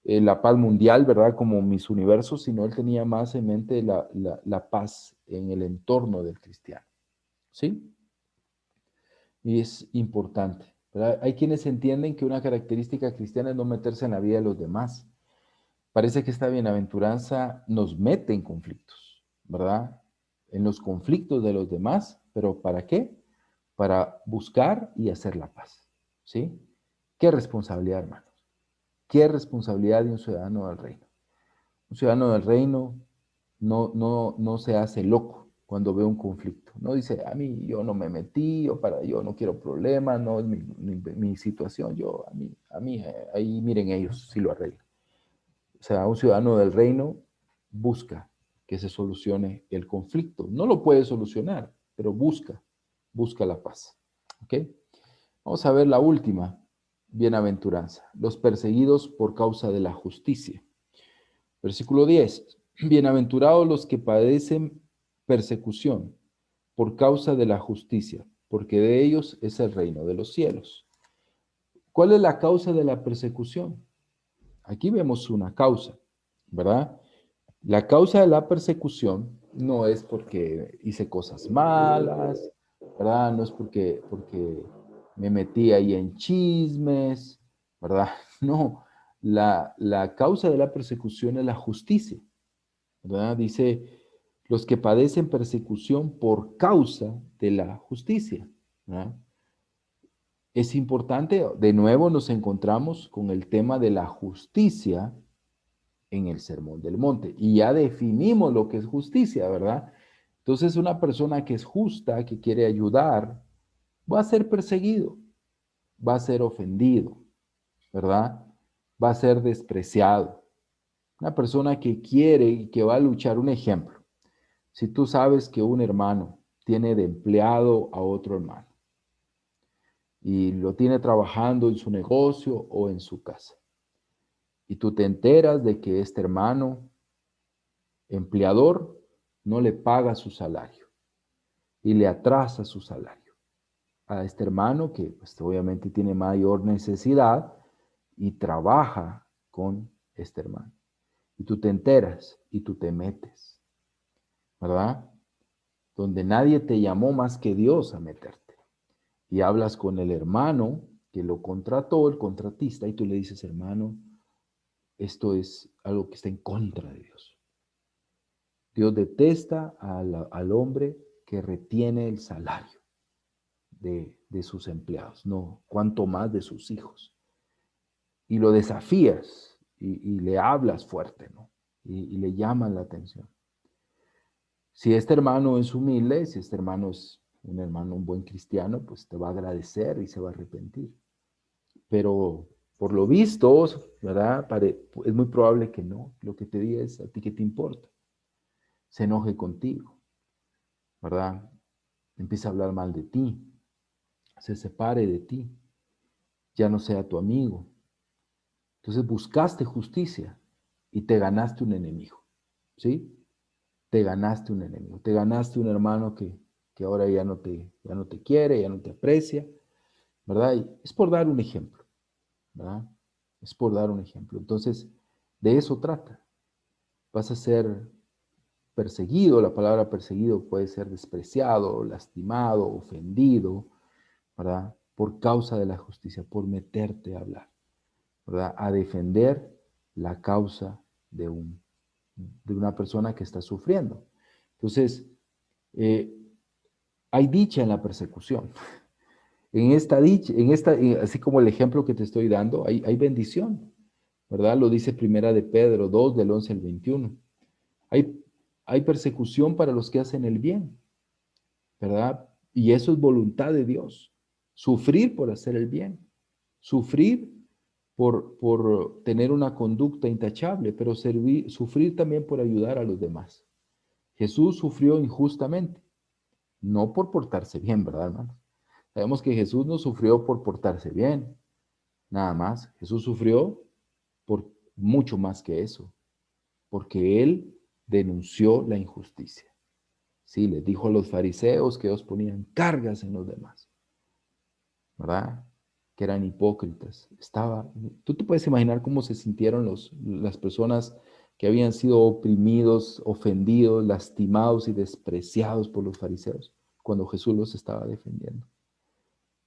la paz mundial, ¿verdad? Como mis universos, sino él tenía más en mente la paz en el entorno del cristiano, ¿sí? Y es importante, ¿verdad? Hay quienes entienden que una característica cristiana es no meterse en la vida de los demás. Parece que esta bienaventuranza nos mete en conflictos, ¿verdad? En los conflictos de los demás, pero ¿para qué? Para buscar y hacer la paz, ¿sí? Qué responsabilidad, hermanos. Qué responsabilidad de un ciudadano del reino. Un ciudadano del reino no se hace loco cuando ve un conflicto. No dice, a mí yo no me metí, yo no quiero problemas, no es mi situación, ahí miren ellos si lo arreglan. O sea, un ciudadano del reino busca que se solucione el conflicto. No lo puede solucionar, pero busca la paz. ¿Ok? Vamos a ver la última bienaventuranza. Los perseguidos por causa de la justicia. Versículo 10. Bienaventurados los que padecen persecución por causa de la justicia, porque de ellos es el reino de los cielos. ¿Cuál es la causa de la persecución? Aquí vemos una causa, ¿verdad? La causa de la persecución no es porque hice cosas malas, ¿verdad? No es porque me metí ahí en chismes, ¿verdad? No, la causa de la persecución es la justicia, ¿verdad? Dice, los que padecen persecución por causa de la justicia, ¿verdad? Es importante, de nuevo nos encontramos con el tema de la justicia en el Sermón del Monte. Y ya definimos lo que es justicia, ¿verdad? Entonces, una persona que es justa, que quiere ayudar, va a ser perseguido, va a ser ofendido, ¿verdad? Va a ser despreciado. Una persona que quiere y que va a luchar, un ejemplo. Si tú sabes que un hermano tiene de empleado a otro hermano y lo tiene trabajando en su negocio o en su casa, y tú te enteras de que este hermano empleador no le paga su salario y le atrasa su salario a este hermano que pues, obviamente tiene mayor necesidad y trabaja con este hermano. Y tú te enteras y tú te metes, ¿verdad? Donde nadie te llamó más que Dios a meterte. Y hablas con el hermano que lo contrató, el contratista, y tú le dices, hermano, esto es algo que está en contra de Dios. Dios detesta al hombre que retiene el salario de sus empleados, no, cuanto más de sus hijos. Y lo desafías y le hablas fuerte, ¿no? Y le llaman la atención. Si este hermano es humilde, si este hermano es un hermano, un buen cristiano, pues te va a agradecer y se va a arrepentir. Pero por lo visto, ¿verdad? Es muy probable que no. Lo que te diga es a ti qué te importa. Se enoje contigo, ¿verdad? Empieza a hablar mal de ti, se separe de ti, ya no sea tu amigo. Entonces buscaste justicia y te ganaste un enemigo, ¿sí? Te ganaste un enemigo, te ganaste un hermano que ahora ya no te quiere, ya no te aprecia, ¿verdad? Y es por dar un ejemplo, ¿verdad? Es por dar un ejemplo. Entonces, de eso trata. Vas a ser perseguido, la palabra perseguido puede ser despreciado, lastimado, ofendido, ¿verdad? Por causa de la justicia, por meterte a hablar, ¿verdad? A defender la causa de, de una persona que está sufriendo. Entonces, eh, hay dicha en la persecución. En esta dicha, así como el ejemplo que te estoy dando, hay bendición, ¿verdad? Lo dice Primera de Pedro 2, del 11 al 21. Hay, hay persecución para los que hacen el bien, ¿verdad? Y eso es voluntad de Dios. Sufrir por hacer el bien. Sufrir por tener una conducta intachable, pero sufrir también por ayudar a los demás. Jesús sufrió injustamente, no por portarse bien, ¿verdad, hermanos? Sabemos que Jesús no sufrió por portarse bien, nada más. Jesús sufrió por mucho más que eso, porque Él denunció la injusticia. Sí, les dijo a los fariseos que ellos ponían cargas en los demás, ¿verdad? Que eran hipócritas. Tú te puedes imaginar cómo se sintieron las personas que habían sido oprimidos, ofendidos, lastimados y despreciados por los fariseos cuando Jesús los estaba defendiendo.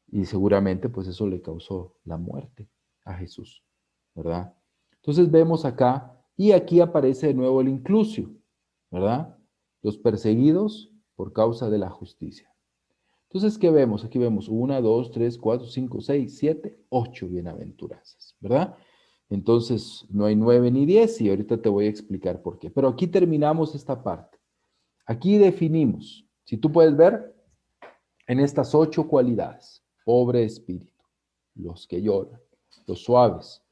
Y seguramente pues eso le causó la muerte a Jesús, ¿verdad? Entonces vemos acá, y aquí aparece de nuevo el inclusio, ¿verdad? Los perseguidos por causa de la justicia. Entonces, ¿qué vemos? Aquí vemos 1, 2, 3, 4, 5, 6, 7, 8 bienaventuranzas, ¿verdad? Entonces, no hay 9 ni 10 y ahorita te voy a explicar por qué. Pero aquí terminamos esta parte. Aquí definimos, si tú puedes ver, en estas 8 cualidades: pobre espíritu, los que lloran, los suaves,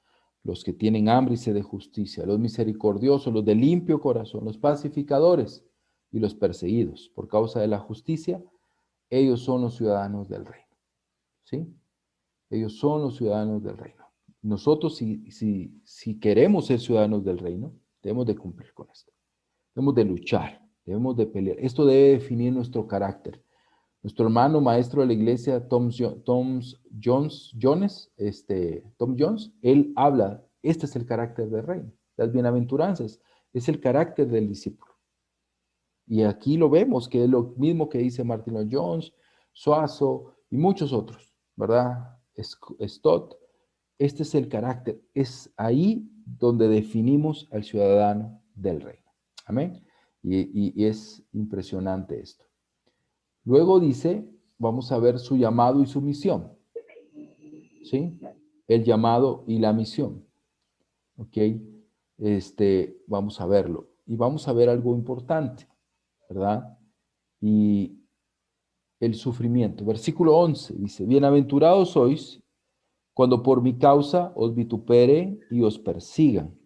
los que tienen hambre y sed de justicia, los misericordiosos, los de limpio corazón, los pacificadores y los perseguidos por causa de la justicia, ellos son los ciudadanos del reino. ¿Sí? Ellos son los ciudadanos del reino. Nosotros, si queremos ser ciudadanos del reino, debemos de cumplir con esto. Debemos de luchar, debemos de pelear. Esto debe definir nuestro carácter. Nuestro hermano maestro de la iglesia, Tom Jones, él habla, este es el carácter del reino. Las bienaventuranzas es el carácter del discípulo. Y aquí lo vemos, que es lo mismo que dice Martin Lloyd Jones, Suazo y muchos otros, ¿verdad? Stott. Este es el carácter. Es ahí donde definimos al ciudadano del reino. Amén. Y es impresionante esto. Luego dice, vamos a ver su llamado y su misión. ¿Sí? El llamado y la misión. ¿Ok? Vamos a verlo. Y vamos a ver algo importante, ¿verdad? Y el sufrimiento. Versículo 11 dice, bienaventurados sois cuando por mi causa os vituperen y os persigan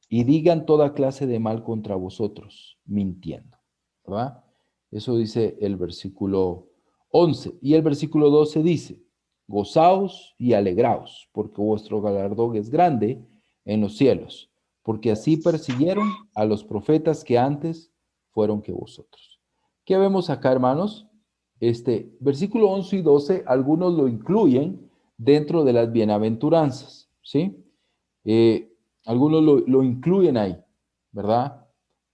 y digan toda clase de mal contra vosotros, mintiendo. ¿Verdad? Eso dice el versículo 11. Y el versículo 12 dice, gozaos y alegraos, porque vuestro galardón es grande en los cielos, porque así persiguieron a los profetas que antes fueron que vosotros. ¿Qué vemos acá, hermanos? Versículo 11 y 12, algunos lo incluyen dentro de las bienaventuranzas, ¿sí? Algunos lo incluyen ahí, ¿verdad?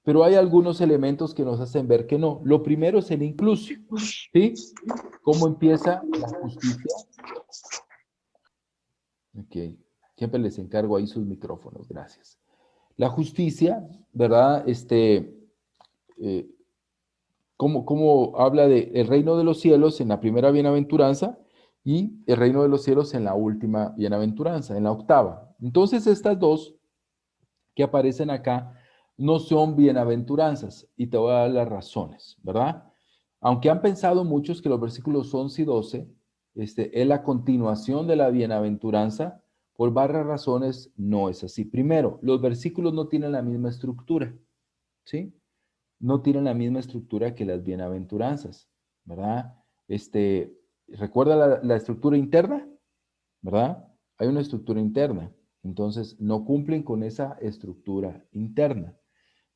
Pero hay algunos elementos que nos hacen ver que no. Lo primero es el inclusio, ¿sí? ¿Cómo empieza la justicia? Ok, siempre les encargo ahí sus micrófonos, gracias. La justicia, ¿verdad? Eh, cómo habla de el reino de los cielos en la primera bienaventuranza y el reino de los cielos en la última bienaventuranza, en la octava. Entonces, estas dos que aparecen acá no son bienaventuranzas y te voy a dar las razones, ¿verdad? Aunque han pensado muchos que los versículos 11 y 12 es la continuación de la bienaventuranza, por varias razones no es así. Primero, los versículos no tienen la misma estructura, ¿sí? No tienen la misma estructura que las bienaventuranzas, ¿verdad? ¿Recuerda la estructura interna? ¿Verdad? Hay una estructura interna. Entonces, no cumplen con esa estructura interna.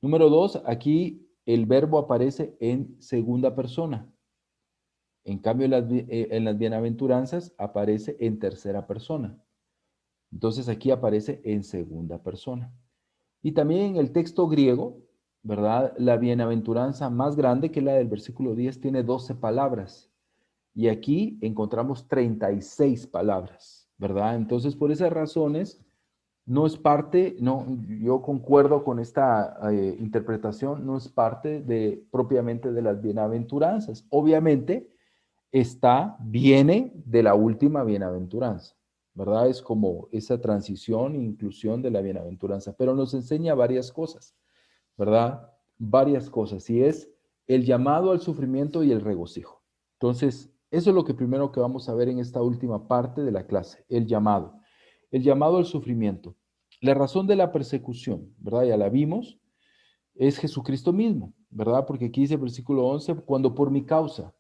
Número dos, aquí el verbo aparece en segunda persona. En cambio, en las bienaventuranzas aparece en tercera persona. Entonces, aquí aparece en segunda persona. Y también en el texto griego, ¿verdad? La bienaventuranza más grande, que es la del versículo 10, tiene 12 palabras. Y aquí encontramos 36 palabras, ¿verdad? Entonces, por esas razones, no es parte, no, yo concuerdo con esta interpretación, no es parte propiamente de las bienaventuranzas. Obviamente, viene de la última bienaventuranza, ¿verdad? Es como esa transición e inclusión de la bienaventuranza, pero nos enseña varias cosas, ¿verdad? Varias cosas, y es el llamado al sufrimiento y el regocijo. Entonces, eso es lo que primero que vamos a ver en esta última parte de la clase, el llamado al sufrimiento. La razón de la persecución, ¿verdad? Ya la vimos, es Jesucristo mismo, ¿verdad? Porque aquí dice el versículo 11, cuando por mi causa,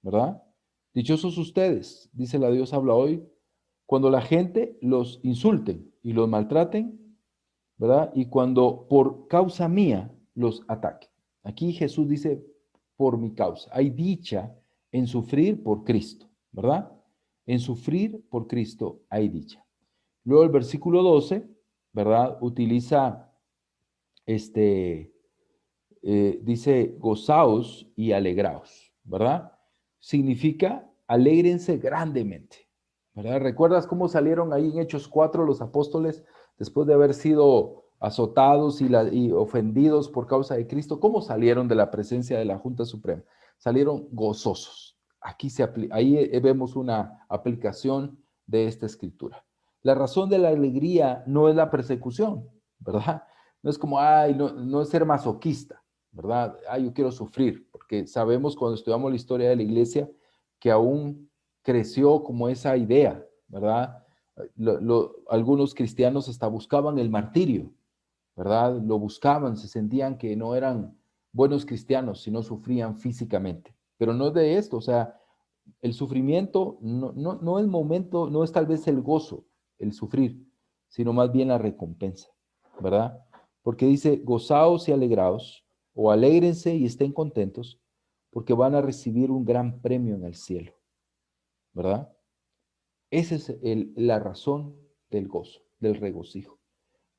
¿verdad? Dichosos ustedes, dice la Dios habla hoy, cuando la gente los insulten y los maltraten, ¿verdad? Y cuando por causa mía los ataque. Aquí Jesús dice, por mi causa. Hay dicha en sufrir por Cristo, ¿verdad? En sufrir por Cristo hay dicha. Luego el versículo 12, ¿verdad? Utiliza, dice, gozaos y alegraos, ¿verdad? Significa alégrense grandemente, ¿verdad? ¿Recuerdas cómo salieron ahí en Hechos 4 los apóstoles después de haber sido azotados y ofendidos por causa de Cristo? ¿Cómo salieron de la presencia de la Junta Suprema? Salieron gozosos. Ahí vemos una aplicación de esta escritura. La razón de la alegría no es la persecución, ¿verdad? No es como, ay, no es ser masoquista, ¿verdad? Ay, yo quiero sufrir, porque sabemos cuando estudiamos la historia de la iglesia que aún creció como esa idea, ¿verdad? Algunos cristianos hasta buscaban el martirio, ¿verdad? Lo buscaban, se sentían que no eran buenos cristianos si no sufrían físicamente. Pero no es de esto, o sea, el sufrimiento no es momento, no es tal vez el gozo, el sufrir, sino más bien la recompensa, ¿verdad? Porque dice, gozaos y alegraos, o alégrense y estén contentos, porque van a recibir un gran premio en el cielo, ¿verdad? Esa es la razón del gozo, del regocijo,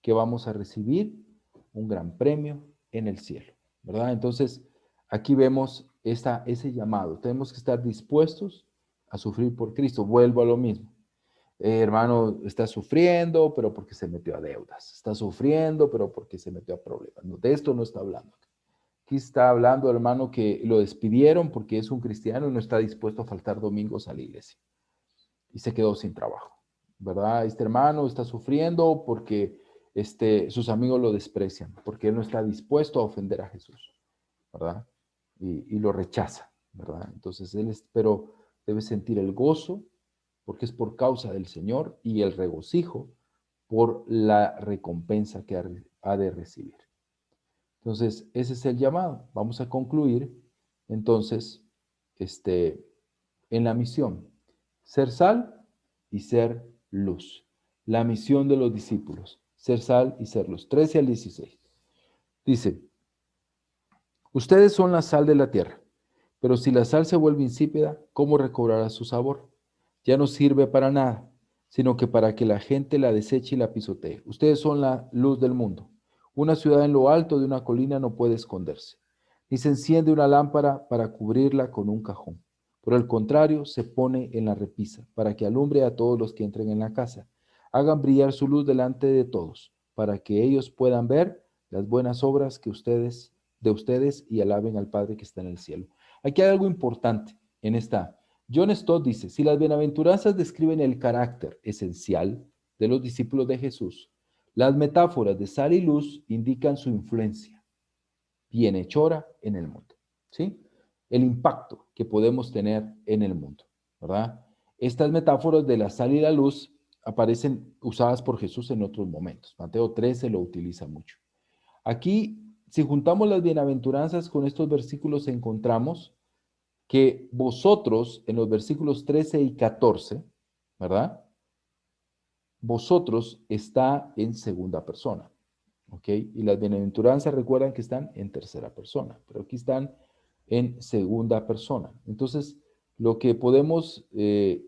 que vamos a recibir un gran premio en el cielo, ¿verdad? Entonces, aquí vemos ese llamado. Tenemos que estar dispuestos a sufrir por Cristo. Vuelvo a lo mismo. Hermano, está sufriendo, pero porque se metió a deudas. Está sufriendo, pero porque se metió a problemas. No, de esto no está hablando. Aquí está hablando, hermano, que lo despidieron porque es un cristiano y no está dispuesto a faltar domingos a la iglesia. Y se quedó sin trabajo, ¿verdad? Este hermano está sufriendo porque sus amigos lo desprecian, porque él no está dispuesto a ofender a Jesús, ¿verdad? Y lo rechaza. ¿verdad? Entonces, pero debe sentir el gozo, porque es por causa del Señor, y el regocijo por la recompensa que ha de recibir. Entonces, ese es el llamado. Vamos a concluir, entonces, en la misión. Ser sal y ser luz. La misión de los discípulos. Ser sal y ser luz. 13 al 16. Dice, ustedes son la sal de la tierra, pero si la sal se vuelve insípida, ¿cómo recobrará su sabor? Ya no sirve para nada, sino que para que la gente la deseche y la pisotee. Ustedes son la luz del mundo. Una ciudad en lo alto de una colina no puede esconderse, ni se enciende una lámpara para cubrirla con un cajón. Por el contrario, se pone en la repisa, para que alumbre a todos los que entren en la casa. Hagan brillar su luz delante de todos, para que ellos puedan ver las buenas obras de ustedes y alaben al Padre que está en el cielo. Aquí hay algo importante en esta. John Stott dice, si las bienaventuranzas describen el carácter esencial de los discípulos de Jesús, las metáforas de sal y luz indican su influencia bienhechora en el mundo, ¿sí? El impacto que podemos tener en el mundo, ¿verdad? Estas metáforas de la sal y la luz aparecen usadas por Jesús en otros momentos. Mateo 13 lo utiliza mucho. Aquí, si juntamos las bienaventuranzas con estos versículos, encontramos que vosotros, en los versículos 13 y 14, ¿verdad? Vosotros está en segunda persona, ¿ok? Y las bienaventuranzas recuerdan que están en tercera persona, pero aquí están en segunda persona. Entonces, lo que podemos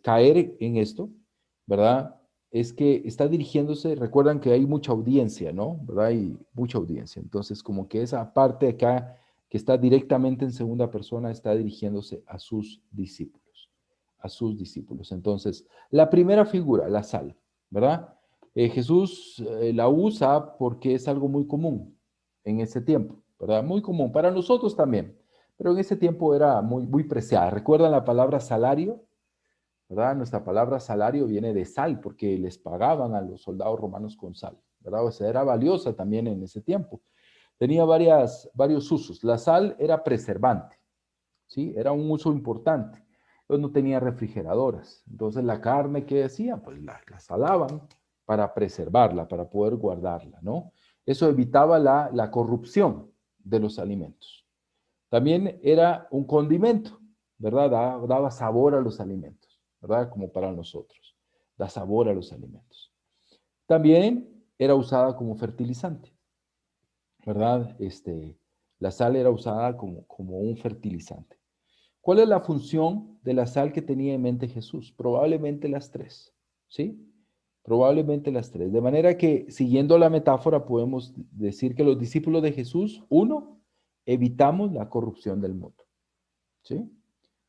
caer en esto, ¿verdad? Es que está dirigiéndose, recuerdan que hay mucha audiencia, ¿no? ¿Verdad? Hay mucha audiencia. Entonces, como que esa parte acá que está directamente en segunda persona está dirigiéndose a sus discípulos, a sus discípulos. Entonces, la primera figura, la sal, ¿verdad? Jesús la usa porque es algo muy común en ese tiempo, ¿verdad? Muy común para nosotros también, pero en ese tiempo era muy, muy preciada. ¿Recuerdan la palabra salario? ¿Verdad? Nuestra palabra salario viene de sal porque les pagaban a los soldados romanos con sal, ¿verdad? O sea, era valiosa también en ese tiempo. Tenía varios usos. La sal era preservante, ¿sí? Era un uso importante. Ellos no tenían refrigeradoras. Entonces la carne que hacían, pues la salaban para preservarla, para poder guardarla, ¿no? Eso evitaba la corrupción de los alimentos. También era un condimento, ¿verdad? Daba sabor a los alimentos, ¿verdad? Como para nosotros. Da sabor a los alimentos. También era usada como fertilizante, ¿verdad? La sal era usada como un fertilizante. ¿Cuál es la función de la sal que tenía en mente Jesús? Probablemente las tres, ¿sí? Probablemente las tres. De manera que, siguiendo la metáfora, podemos decir que los discípulos de Jesús, uno, evitamos la corrupción del mundo, ¿sí?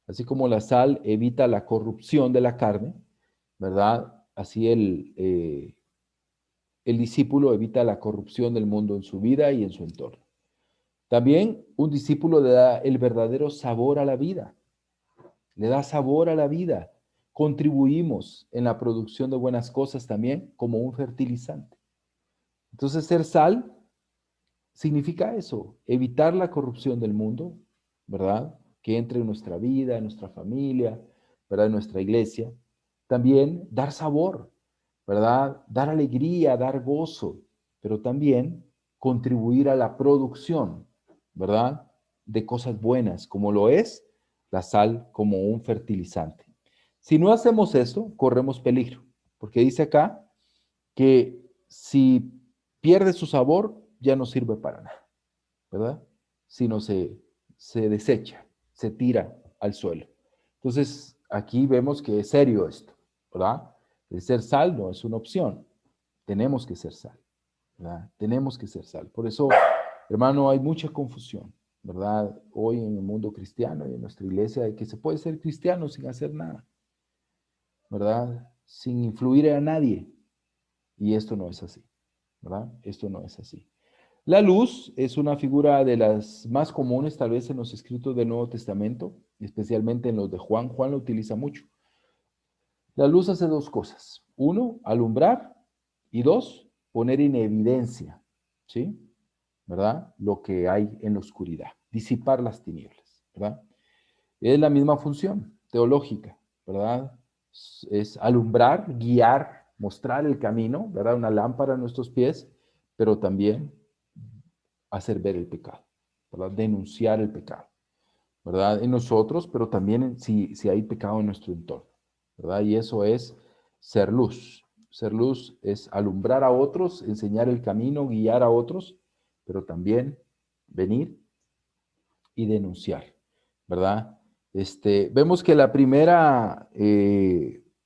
Así como la sal evita la corrupción de la carne, ¿verdad? Así el discípulo evita la corrupción del mundo en su vida y en su entorno. También un discípulo le da el verdadero sabor a la vida, le da sabor a la vida. Contribuimos en la producción de buenas cosas también como un fertilizante. Entonces, ser sal significa eso, evitar la corrupción del mundo, ¿verdad? Que entre en nuestra vida, en nuestra familia, ¿verdad? En nuestra iglesia. También dar sabor, ¿verdad? Dar alegría, dar gozo, pero también contribuir a la producción, ¿verdad? De cosas buenas, como lo es la sal como un fertilizante. Si no hacemos eso, corremos peligro, porque dice acá que si pierde su sabor, ya no sirve para nada, ¿verdad? Sino se desecha, se tira al suelo. Entonces, aquí vemos que es serio esto, ¿verdad? El ser sal no es una opción. Tenemos que ser sal, ¿verdad? Tenemos que ser sal. Por eso, hermano, hay mucha confusión, ¿verdad? Hoy en el mundo cristiano y en nuestra iglesia, de que se puede ser cristiano sin hacer nada, ¿verdad? Sin influir a nadie. Y esto no es así, ¿verdad? Esto no es así. La luz es una figura de las más comunes tal vez en los escritos del Nuevo Testamento, especialmente en los de Juan. Juan lo utiliza mucho. La luz hace dos cosas. Uno, alumbrar y dos, poner en evidencia, ¿sí? ¿Verdad? Lo que hay en la oscuridad, disipar las tinieblas, ¿verdad? Es la misma función teológica, ¿verdad? Es alumbrar, guiar, mostrar el camino, ¿verdad? Una lámpara a nuestros pies, pero también hacer ver el pecado, ¿verdad? Denunciar el pecado, ¿verdad? En nosotros, pero también si hay pecado en nuestro entorno, ¿verdad? Y eso es ser luz. Ser luz es alumbrar a otros, enseñar el camino, guiar a otros, pero también venir y denunciar, ¿verdad? Vemos que la primera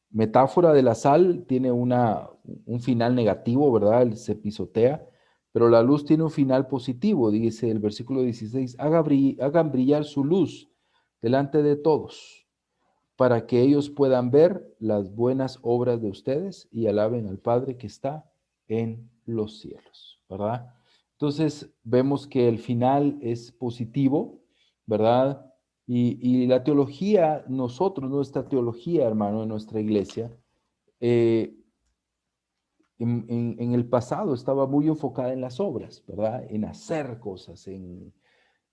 metáfora de la sal tiene un final negativo, ¿verdad? Se pisotea, pero la luz tiene un final positivo, dice el versículo 16, hagan brillar su luz delante de todos, para que ellos puedan ver las buenas obras de ustedes y alaben al Padre que está en los cielos, ¿verdad? Entonces vemos que el final es positivo, ¿verdad? Y la teología, nosotros, nuestra teología, hermano, en nuestra iglesia, eh, en el pasado estaba muy enfocada en las obras, ¿verdad? En hacer cosas,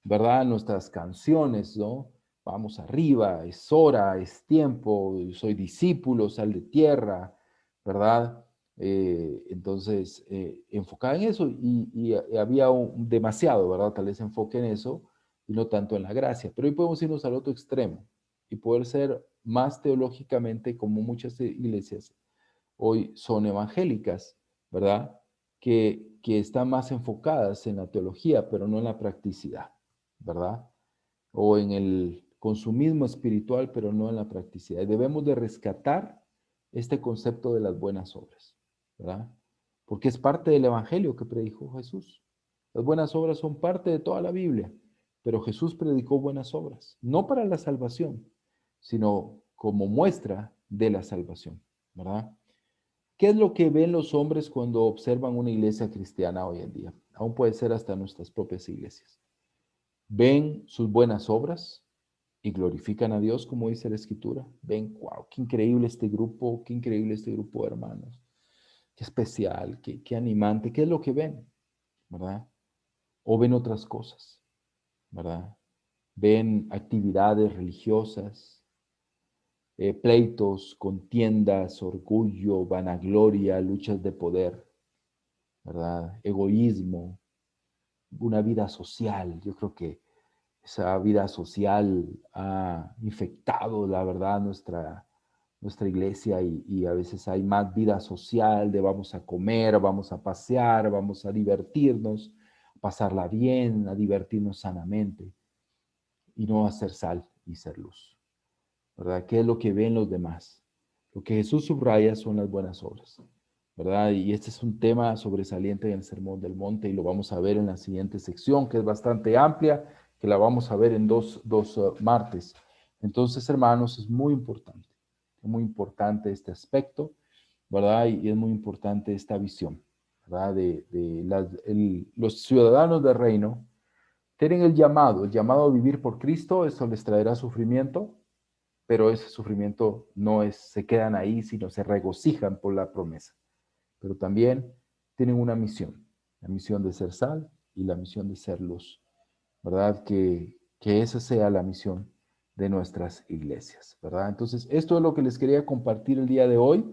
¿verdad? Nuestras canciones, ¿no? Vamos arriba, es hora, es tiempo, soy discípulo, sal de tierra, ¿verdad? Entonces, enfocada en eso y había demasiado, ¿verdad? Tal vez enfoque en eso y no tanto en la gracia. Pero hoy podemos irnos al otro extremo y poder ser más teológicamente como muchas iglesias hoy son evangélicas, ¿verdad? Que están más enfocadas en la teología, pero no en la practicidad, ¿verdad? O en el consumismo espiritual, pero no en la practicidad. Y debemos de rescatar este concepto de las buenas obras, ¿verdad? Porque es parte del evangelio que predicó Jesús. Las buenas obras son parte de toda la Biblia, pero Jesús predicó buenas obras, no para la salvación, sino como muestra de la salvación, ¿verdad? ¿Qué es lo que ven los hombres cuando observan una iglesia cristiana hoy en día? Aún puede ser hasta nuestras propias iglesias. Ven sus buenas obras y glorifican a Dios, como dice la Escritura. Ven, wow, qué increíble este grupo de hermanos. Qué especial, qué animante. ¿Qué es lo que ven? ¿Verdad? O ven otras cosas, ¿verdad? Ven actividades religiosas, pleitos, contiendas, orgullo, vanagloria, luchas de poder, ¿verdad? Egoísmo, una vida social. Yo creo que esa vida social ha infectado, la verdad, nuestra iglesia y a veces hay más vida social de vamos a comer, vamos a pasear, vamos a divertirnos, a pasarla bien, a divertirnos sanamente y no a ser sal y ser luz, ¿verdad? ¿Qué es lo que ven los demás? Lo que Jesús subraya son las buenas obras, ¿verdad? Y este es un tema sobresaliente en el Sermón del Monte y lo vamos a ver en la siguiente sección, que es bastante amplia, que la vamos a ver en dos martes. Entonces, hermanos, es muy importante este aspecto, ¿verdad? Y es muy importante esta visión, ¿verdad? Los ciudadanos del reino tienen el llamado a vivir por Cristo, eso les traerá sufrimiento, pero ese sufrimiento no se quedan ahí, sino se regocijan por la promesa. Pero también tienen una misión, la misión de ser sal y la misión de ser luz, ¿verdad? Que esa sea la misión de nuestras iglesias, ¿verdad? Entonces, esto es lo que les quería compartir el día de hoy.